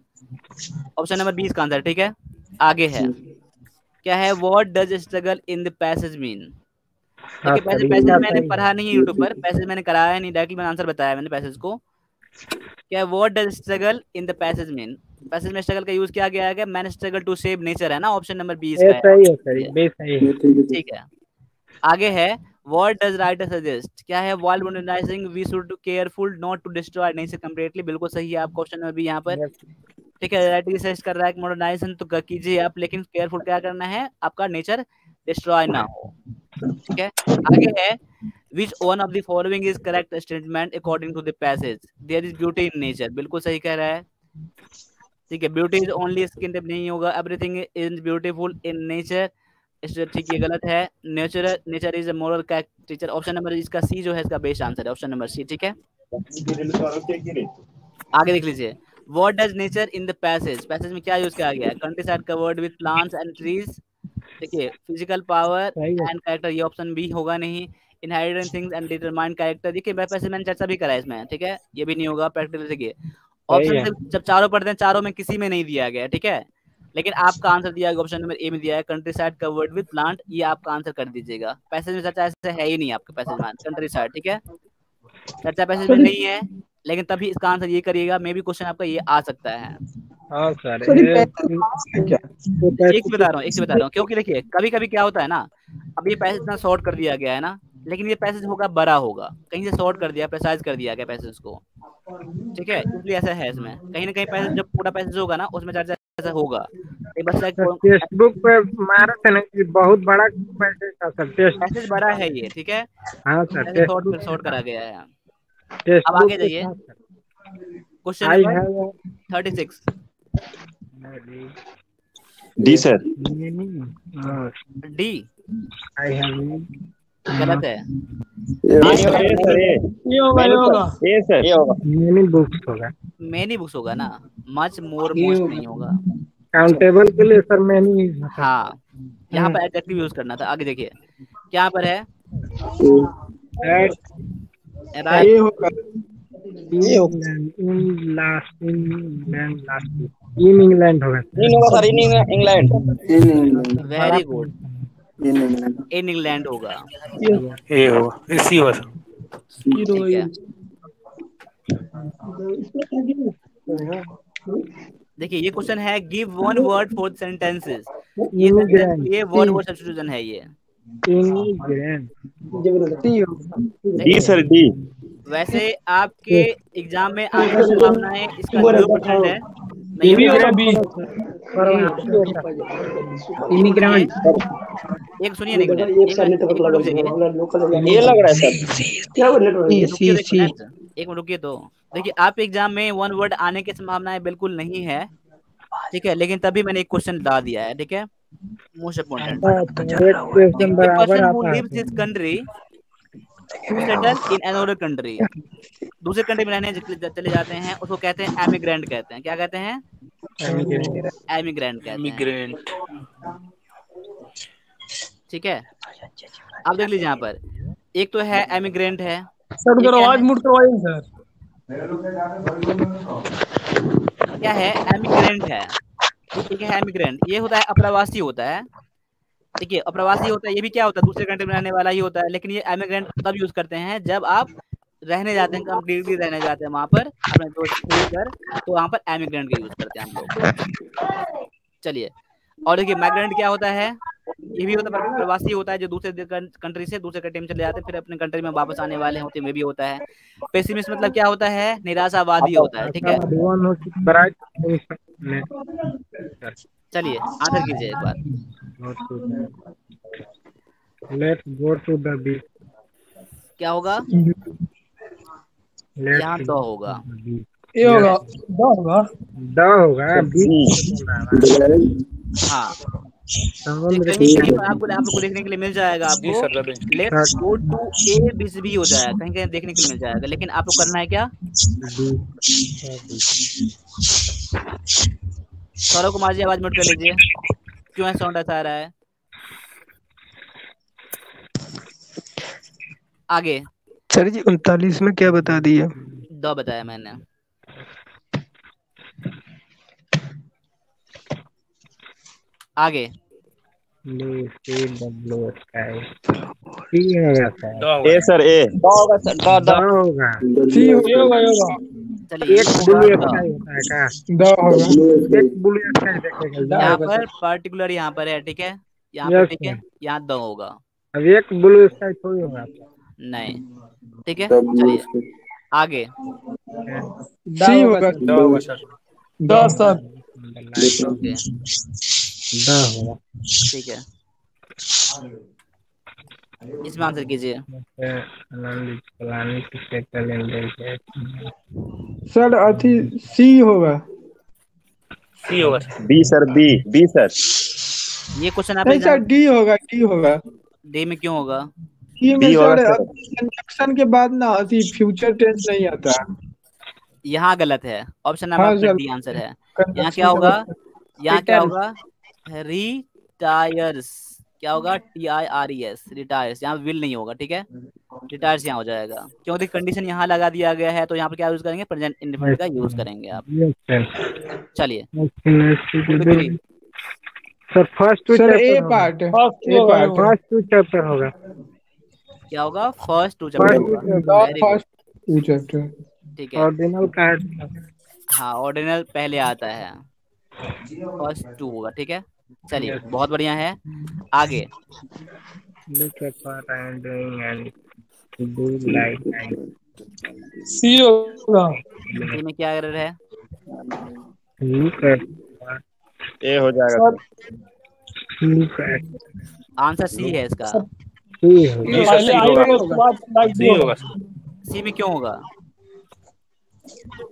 ऑप्शन नंबर 20 का आंसर। ठीक है। आगे है क्या है, what does struggle in the passage mean. देखिए पैसेज मैंने पढ़ा नहीं है यूट्यूब पर, पैसेज मैंने कराया नहीं, डायरेक्टली मैंने आंसर बताया मैंने पैसेज को। क्या what does struggle in the passage mean, passage में स्ट्रगल का यूज किया गया है, man struggle to save nature है ना, ऑप्शन नंबर 20 का है। ठीक है। आगे है व्हाट डज राइटर सजेस्ट, क्या है, while modernising we should careful not to destroy nature completely, बिल्कुल सही है आपका ऑप्शन नंबर भी यहाँ पर। ठीक है। राइटर सजेस्ट कर रहा है कि मॉडर्नाइजेशन तो कीजिए आप, लेकिन केयरफुल क्या करना है, आपका नेचर डिस्ट्रॉय ना हो। ठीक है। आगे है Which one of the following is correct statement according to the passage? There is beauty in nature, बिल्कुल सही कह रहा है। ठीक है। Beauty is only skin type नहीं होगा, everything is beautiful in nature, ठीक है गलत है। Nature is a moral teacher, option number इसका सी जो है इसका बेस्ट आंसर है, ऑप्शन नंबर सी। ठीक है। आगे देख लीजिए, what does nature in the passage, passage में क्या यूज किया गया है, country side covered with plants and trees. देखिए फिजिकल पावर एंड कैरेक्टर, ये ऑप्शन भी होगा नहीं। Inherited things and determined character, देखिए पैसेज मैंने चर्चा भी करा है इसमें। ठीक है। ये भी नहीं होगा प्रैक्टिकल। देखिए ऑप्शन जब चारों पढ़ते हैं, चारों में किसी में नहीं दिया गया। ठीक है। लेकिन आपका आंसर दिया गया ऑप्शन नंबर ए में दिया है, country side covered with plant, ये आपका आंसर कर दीजिएगा। पैसेज में चर्चा ऐसे है ही नहीं आपके पैसेज में, कंट्री साइड। ठीक है। चर्चा पैसेज में नहीं है, लेकिन तभी इसका आंसर ये करिएगा, मे भी क्वेश्चन आपका ये आ सकता है। हाँ सर, एक बता रहा हूँ क्योंकि देखिए कभी कभी क्या होता है ना, अब ये पैसेज इतना शॉर्ट कर दिया गया है ना, लेकिन ये पैसेज होगा बड़ा होगा, कहीं से शॉर्ट कर दिया, प्रेसाइज कर दिया गया पैसेज को। ठीक है। इसलिए ऐसा है इसमें, कहीं ना कहीं पैसेज जब पूरा पैसेज होगा ना उसमें चर्चा ऐसा होगा। फेसबुक पे मारा था ना कि बहुत बड़ा पैसेज था सर, पैसेज बड़ा है ये। ठीक है। हाँ सर, शॉर्ट करा गया है। अब आगे जाइए, question number 36। D sir, D गलत है। मैनी बुक्स होगा ना, मच मोर मोस्ट नहीं होगा। काउंटेबल के लिए सर मैनी, हाँ यहाँ पर एडजेक्टिव यूज करना था। आगे देखिए क्या पर है, इंग्लैंड होगा sir, England. Very good, in England होगा। ए होगा, इसी होगा। ठीक है। देखिए ये क्वेश्चन है, give one word for sentences, ये वन वर्ड सब्स्टिट्यूशन है ये। D sir, D. वैसे आपके एग्जाम में आने की संभावनाएं इसका 0% है, नहीं होगा। इमिग्रेंट एक सुनिए नहीं, ये लग रहा है सर। एक मिनट रुकिए। तो देखिए, आप एग्जाम में वन वर्ड आने की संभावनाएं बिल्कुल नहीं है, ठीक है, लेकिन तभी मैंने एक क्वेश्चन ला दिया है, ठीक है, most important. Person who lives this country settle in another country, दूसरे कंट्री में रहने चले जाते हैं, उसको कहते हैं एमिग्रेंट कहते हैं। क्या कहते हैं? एमिग्रेंट कहते हैं, ठीक है। आप देख लीजिए यहाँ पर, एक तो है एमिग्रेंट है। सर उधर आवाज म्यूट करवाइए सर। क्या है? एमिग्रेंट है, ठीक है। एमिग्रेंट ये होता है अप्रवासी होता है, ठीक है, अप्रवासी होता है। ये भी क्या होता है? दूसरे कंट्री में रहने वाला ही होता है, लेकिन ये एमिग्रेंट तब यूज करते हैं जब आप रहने जाते हैं, कंप्लीटली रहने जाते हैं वहां पर अपने दोस्त छोड़कर, तो वहां पर एमिग्रेंट का यूज करते हैं हम लोग। चलिए, और देखिए माइग्रेंट क्या होता है? ये भी होता है प्रवासी होता है, जो दूसरे कंट्री से दूसरे कंट्री में चले जाते हैं, फिर अपने कंट्री में वापस आने वाले होते हैं, वे भी होता है। पेसिमिस्ट मतलब क्या होता है? निराशावादी होता है, ठीक है। चलिए आंसर कीजिए एक बार। Let's go to the beach. क्या होगा? यहाँ तो होगा, ये होगा, द होगा, हाँ। कहीं आपको देखने के लिए मिल जाएगा, आपको let's go to A B हो जाएगा, कहीं कहीं देखने के लिए मिल जाएगा, लेकिन आपको करना है क्या? सौरभ कुमार जी आवाज म्यूट कर लीजिए, क्यों है साउंड ऐसा आ रहा है? आगे सर जी 39 में क्या बता दिया? द बताया मैंने। आगे ए सर, ए होगा सर, होगा। चलिए, एक ब्लू स्काई होता है क्या? एक ब्लू स्काई देखेगा यहाँ पर पर्टिकुलर यहाँ पर है, ठीक है, यहाँ पर, ठीक है, यहाँ द होगा। अब एक ब्लू स्काई थोड़ी होगा, नहीं, ठीक है। चलिए आगे, सी होगा सर। ठीक है, इसमें आंसर कीजिए। सर अथी सी होगा। B sir, B sir. ये क्वेश्चन आप नहीं सर, डी होगा, डी होगा। डी में क्यों होगा? डी में सर कंजक्शन के बाद ना अथी फ्यूचर टेंस नहीं आता। यहाँ गलत है, ऑप्शन नंबर डी आंसर है। यहाँ क्या होगा? यहाँ क्या होगा? रिटायर्स। क्या होगा? TIRES, retires. यहाँ विल नहीं होगा, ठीक है, रिटायर्स यहाँ हो जाएगा, क्योंकि कंडीशन यहाँ लगा दिया गया है, तो यहाँ पर क्या यूज करेंगे? प्रेजेंट इंडेफिनिट का यूज करेंगे आप। चलिए sir first two sir A part, first two chapter होगा। क्या होगा? फर्स्ट टू चैप्टर, ठीक है। ऑर्डिनल का, हाँ, ऑर्डिनल पहले आता है, फर्स्ट टू होगा, ठीक है। चलिए बहुत बढ़िया है। आगे सी होगा। सी में क्या एरर है? ए हो जाएगा। आंसर सी है इसका। सी में क्यों होगा?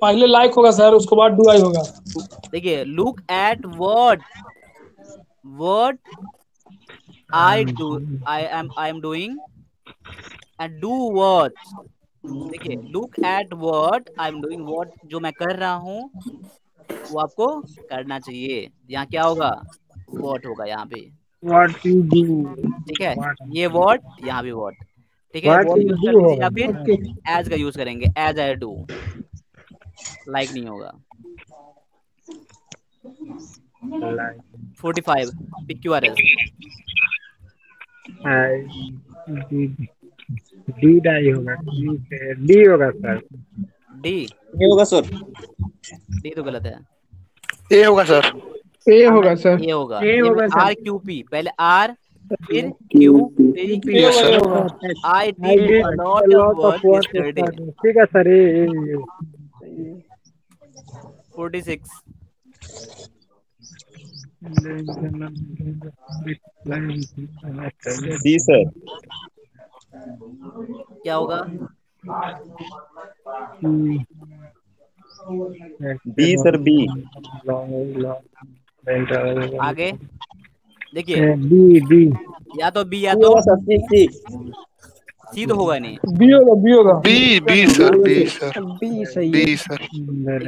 पहले लाइक होगा सर, उसके बाद डू आई होगा। देखिए, look at what I do, I am doing, and do what। देखिए, look at what I am doing, what जो मैं कर रहा हूँ वो आपको करना चाहिए। यहाँ क्या होगा? what होगा यहाँ पे, what you do, ठीक है। ये what, यहाँ भी what, ठीक है। what यूज कर लीजिए, या फिर as का यूज करेंगे, as I do। लाइक नहीं होगा। 45 PQRS। डी होगा, डी होगा सर। डी होगा सर। डी तो गलत है। ए होगा सर। ए होगा सर। ए होगा। RQP, पहले R फिर Q फिर Q। I did a lot of work yesterday। ठीक है सर। 46 D sir. क्या होगा? B sir, B. आगे देखिए, बी डी या तो बी या तो सी तो होगा नहीं। बी होगा, बी होगा। B sir, B sir, B सही बी है। सर,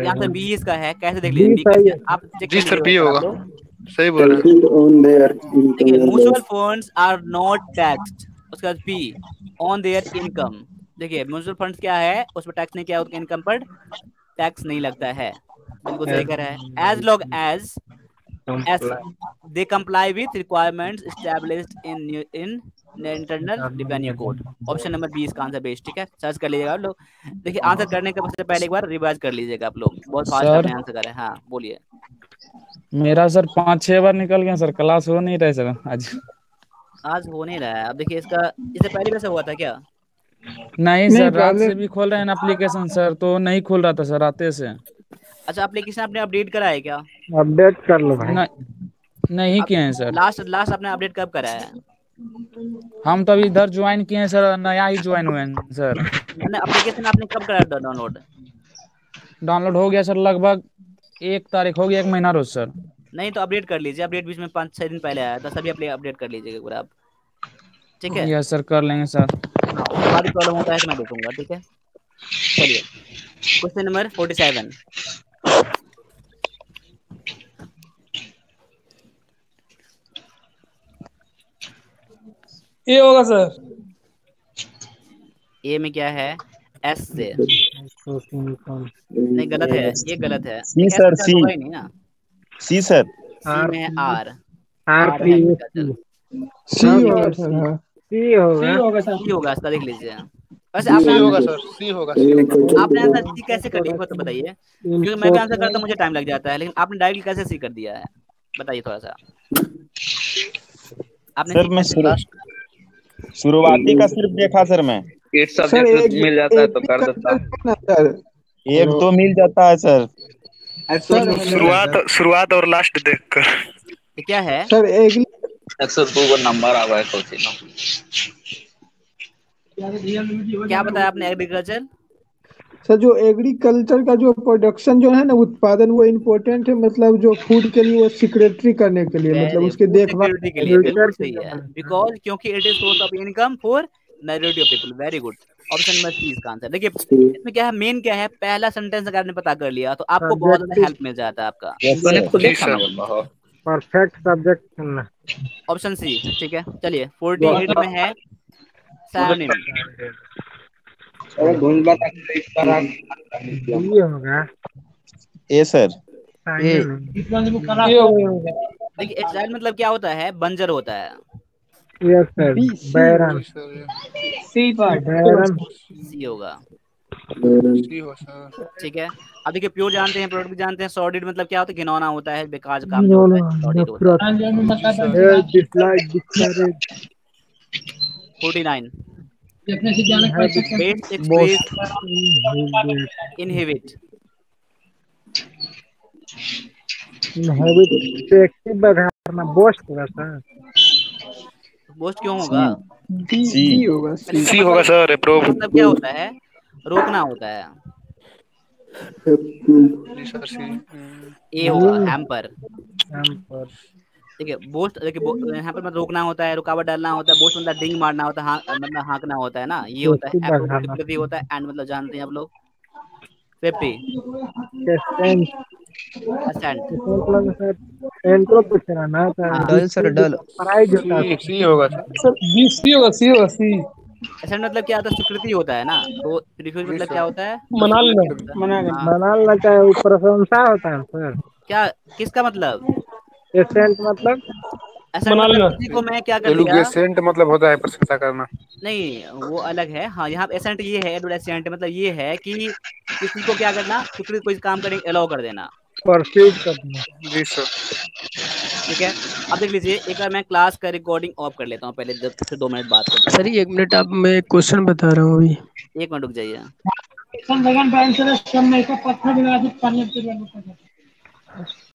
यहाँ से बी इसका है, कैसे देख बी लीजिए, बी सही कैसे आप चेक जी कर सर, बी लीजिएगा होगा। आप लोग। सही बोल रहे हैं। on their देखिए, income mutual levels. Funds are not taxed, उसके बाद पी ऑन देयर इनकम। देखिए, म्यूचुअल फंड्स क्या है, उसमें टैक्स नहीं किया, उसके इनकम पर टैक्स नहीं लगता है। बिल्कुल सही कह रहा है। As long as they comply with requirements established in internal revenue code. Option number B इसका आंसर बेस्ट। ठीक है, सर्च कर लीजिएगा आप लोग। देखिए, आंसर करने के सबसे पहले एक बार रिवाइज कर लीजिएगा आप लोग। बहुत फास्ट सर आपने आंसर करा है। हाँ बोलिए। मेरा सर 5-6 बार निकल गया सर, क्लास हो नहीं रहा है सर आज। आज हो नहीं रहा है। अब देखिए, इसका इससे पहले वैसा हुआ था क्या? नहीं नहीं, सर, रात पहले से भी खोल रहे हैं एप्लीकेशन सर, तो नहीं खुल रहा था सर राते से। अच्छा, एप्लीकेशन आपने अपडेट करा है क्या? अपडेट कर लो भाई। नहीं किए हैं सर। लास्ट आपने अपडेट कब करा है? हम तो अभी इधर ज्वाइन किए हैं सर, नया ही ज्वाइन हुए हैं सर। मैंने एप्लीकेशन आपने कब करा था डाउनलोड? डाउनलोड हो गया सर, लगभग 1 तारीख हो गया, 1 महीना रोज सर। नहीं तो अपडेट कर लीजिए। अपडेट बीच में 5-6 दिन पहले आया था, सभी अपडेट कर लीजिएगा पूरा आप। ठीक है, यस सर, कर लेंगे सर। हाँ, उसके बाद प्रॉब्लम होता है तो मैं देखूंगा। ठीक है, चलिए क्वेश्चन नंबर 47। ए होगा सर। ए में क्या है? एस से नहीं, गलत है, ये गलत है। सी सर, सी। होगा ही नहीं ना। सी सर। सी में है आर। आर आर पी है सी होगा सर। हाँ, सी होगा। सी होगा इसका, देख लीजिए। वैसे सी आपने होगा सर, सी होगा, सी होगा। आपने आंसर सी कैसे कर दिया तो बताइए, क्योंकि मैं भी आंसर करता मुझे टाइम लग जाता है, लेकिन आपने डायरेक्टली कैसे सी कर दिया है बताइए थोड़ा सा। आपने सर मैं शुरुआती का सिर्फ देखा सर मैं। एक सब्जेक्ट मिल जाता है तो कर देता। सर एक तो मिल जाता है सर। शुरुआत और लास्ट देखकर। ये क्या है? सर 102 को नंबर आ गया सोची ना। क्या बताया आपने? एग्रीकल्चर सर जो एग्रीकल्चर का जो प्रोडक्शन जो है ना, उत्पादन, वो इम्पोर्टेंट है, मतलब जो फूड के लिए, वो सिक्योरिटी करने के लिए, मतलब उसके देखभाल सिक्योरिटी के लिए। बिल्कुल सही है, बिकॉज क्योंकि it is source of income for majority of people. Very good. Option number C इसका आंसर। देखिए, इसमें क्या है, मेन क्या है, पहला सेंटेंस अगर आपने पता कर लिया तो आपको बहुत ज्यादा हेल्प मिल जाता है आपका। परफेक्ट सब्जेक्ट चुनना। Option C. ठीक है, चलिए 48 में है सैनिम। ये होगा ए सर। देखिए, एक्साइल मतलब क्या होता है? बंजर होता है। यस सर, बैरन। बैरन सी होगा। सी हो सर। ठीक है, अब देखिए, प्योर जानते हैं, प्रोडक्ट भी जानते हैं। सॉर्डिड मतलब क्या होता है? घिनौना होता है, बेकार काम जो होता है सॉर्डिड होता है। 49 इनहिबिट। बढ़ाना बोस्ट होगा सर। बोस्ट क्यों होगा? सी होगा। सी होगा सर, अप्रूव। मतलब क्या होता है? रोकना होता है। ए होगा, हैम्पर। देखिए, बोस्ट, देखिए यहाँ पर मतलब रोकना होता है, रुकावट डालना होता है। बोस्ट मतलब डिंग मारना होता है, मतलब हाँकना होता है ना, ये होता है। एप्रोप्रिएटली होता है, एंड मतलब जानते हैं आप लोग। 50 डल सर, डल। सी होगा सर। सी होगा, सी होगा, सी। एसेंट मतलब क्या होता है? स्वीकृति होता है ना। तो रिफ्यूज मतलब क्या होता है? मना लेना। मनाना चाहे प्रशंसा होता है सर। क्या, किसका मतलब? एसेंट मतलब किसी को मैं क्या कर दिया? एसेंट मतलब होता है प्रशंसा करना। नहीं, वो अलग है। हाँ, यहाँ एसेंट ये है, एडवर्टाइजमेंट मतलब ये है कि किसी को क्या करना, स्वीकृति कोई काम करने अलाउ कर देना, परस्यूट करना। जी सर। ठीक है, अब देख लीजिए, एक बार मैं क्लास का रिकॉर्डिंग ऑफ कर लेता हूँ पहले, 2 मिनट बात करते हैं। सर 1 मिनट, आप मैं क्वेश्चन बता रहा हूँ अभी। 1 मिनट रुक जाइए।